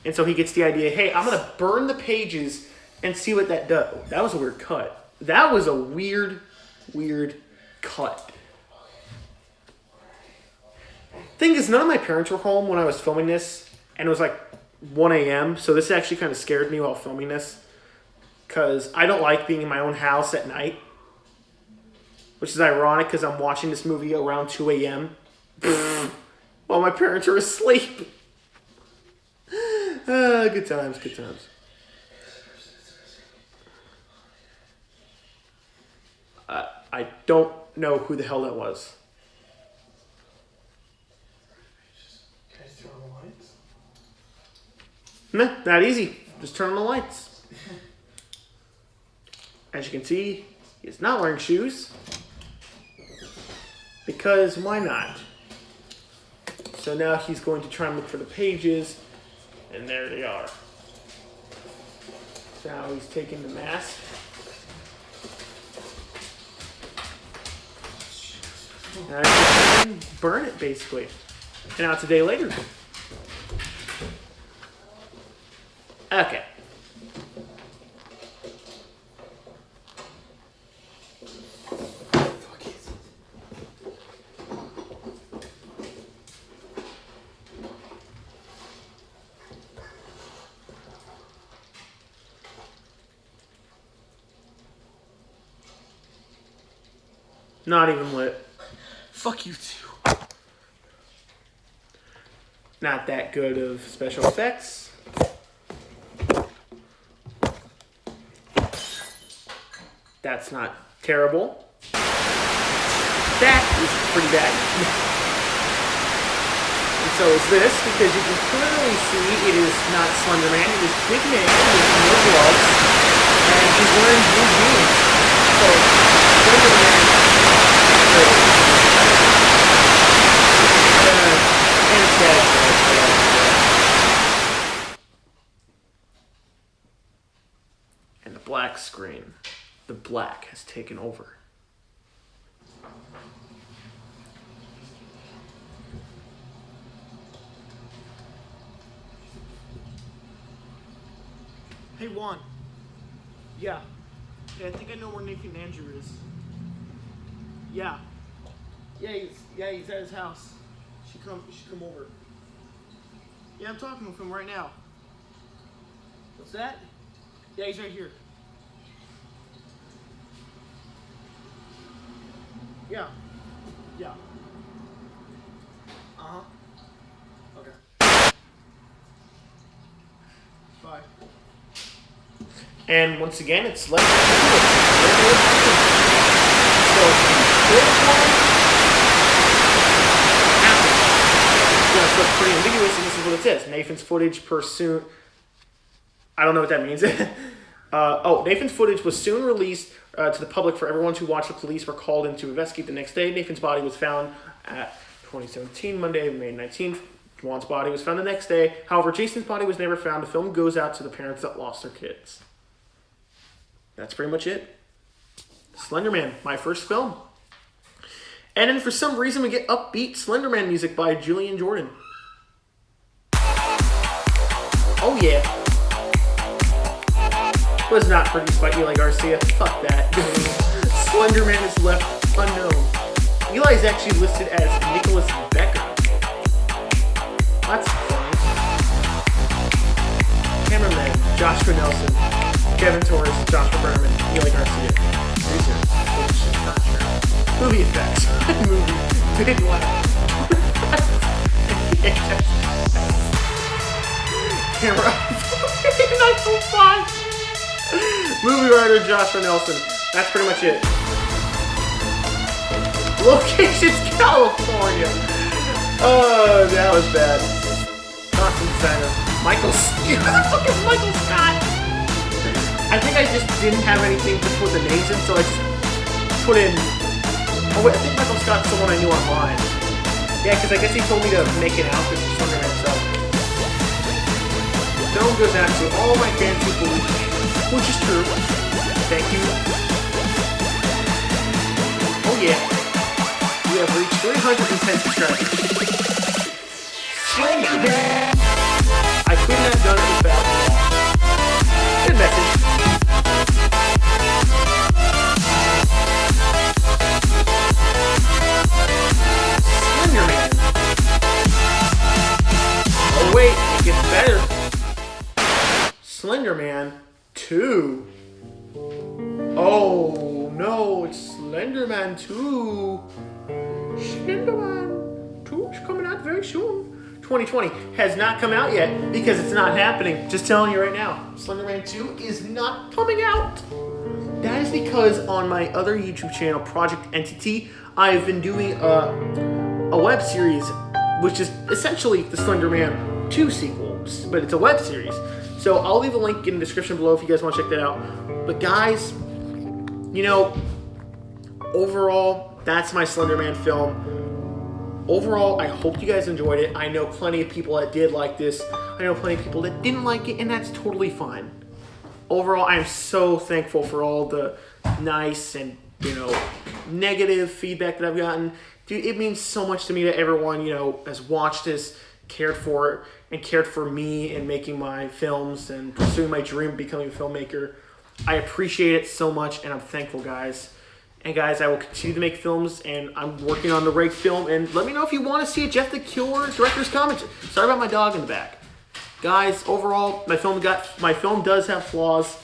And so he gets the idea, hey, I'm going to burn the pages and see what that does. That was a weird cut. That was a weird cut. Thing is, none of my parents were home when I was filming this, and it was like 1 a.m., so this actually kind of scared me while filming this, because I don't like being in my own house at night, which is ironic because I'm watching this movie around 2 a.m. while my parents are asleep. Good times, good times. I don't know who the hell that was. Can I turn on the lights? Meh, not easy. Just turn on the lights. As you can see, he is not wearing shoes. Because why not? So now he's going to try and look for the pages. And there they are. So now he's taking the mask. And I can burn it, basically. And now it's a day later. Okay. Not even lit. Fuck you too. Not that good of special effects. That's not terrible. That is pretty bad. And so is this, because you can clearly see it is not Slender Man. It is Big Man with no gloves, and he's wearing blue jeans. So Slender Man. And it's bad. And the black screen. The black has taken over. Hey, Juan. Yeah. Yeah, I think I know where Nathan Andrew is. Yeah. Yeah, he's at his house. You should come over. Yeah, I'm talking with him right now. What's that? Yeah, he's right here. Yeah. Yeah. Uh-huh. Okay. Bye. And once again, it's left. So, so it's pretty ambiguous, and this is what it says. Nathan's footage pursued. I don't know what that means. Nathan's footage was soon released to the public for everyone to watch. The police were called in to investigate the next day. Nathan's body was found at 2017, Monday, May 19th. Juan's body was found the next day. However, Jason's body was never found. The film goes out to the parents that lost their kids. That's pretty much it. Slender Man, my first film. And then for some reason we get upbeat Slender Man music by Julian Jordan. Oh yeah. Was not produced by Eli Garcia. Fuck that. Slender Man is left unknown. Eli is actually listed as Nicholas Becker. That's funny. Cameraman, Joshua Nelson. Kevin Torres, Joshua Berman, Eli Garcia. Producer, not sure. Movie effects. Movie. Big laugh. Camera. 905. Movie writer Joshua Nelson. That's pretty much it. Locations California. Oh, that was bad. Costume designer Michael Scott. Who the fuck is Michael Scott? I think I just didn't have anything to put the names in, so I just put in. Oh wait, I think Michael Scott's someone I knew online. Yeah, because I guess he told me to make an outfit for Slender Man himself. Film goes out to all my fans who believe me, which is true. Thank you. Oh yeah. We have reached 310 subscribers. Slender Man! I couldn't have done it without you. Good message. Slender Man. Slender Man 2. Slender Man 2 is coming out very soon. 2020 has not come out yet because it's not happening. Just telling you right now, Slender Man 2 is not coming out. That is because on my other YouTube channel, Project Entity, I've been doing a web series, which is essentially the Slender Man 2 sequel, but it's a web series. So I'll leave a link in the description below if you guys want to check that out. But guys, you know, overall, that's my Slender Man film. Overall, I hope you guys enjoyed it. I know plenty of people that did like this. I know plenty of people that didn't like it, and that's totally fine. Overall, I am so thankful for all the nice and, you know, negative feedback that I've gotten. Dude, it means so much to me that everyone, you know, has watched this, cared for it, and cared for me in making my films and pursuing my dream of becoming a filmmaker. I appreciate it so much, and I'm thankful, guys. And guys, I will continue to make films, and I'm working on the Rake film. And let me know if you want to see a Jeff the Killer director's commentary. Sorry about my dog in the back. Guys, overall, my film does have flaws,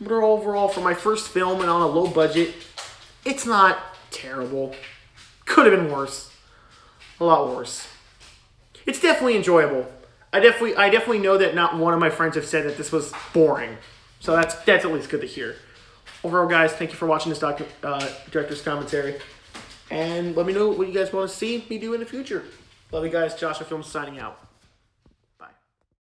but overall, for my first film and on a low budget, it's not terrible. Could have been worse. A lot worse. It's definitely enjoyable. I definitely know that not one of my friends have said that this was boring. So that's at least good to hear. Overall, guys, thank you for watching this director's commentary. And let me know what you guys want to see me do in the future. Love you guys. Joshua Films signing out.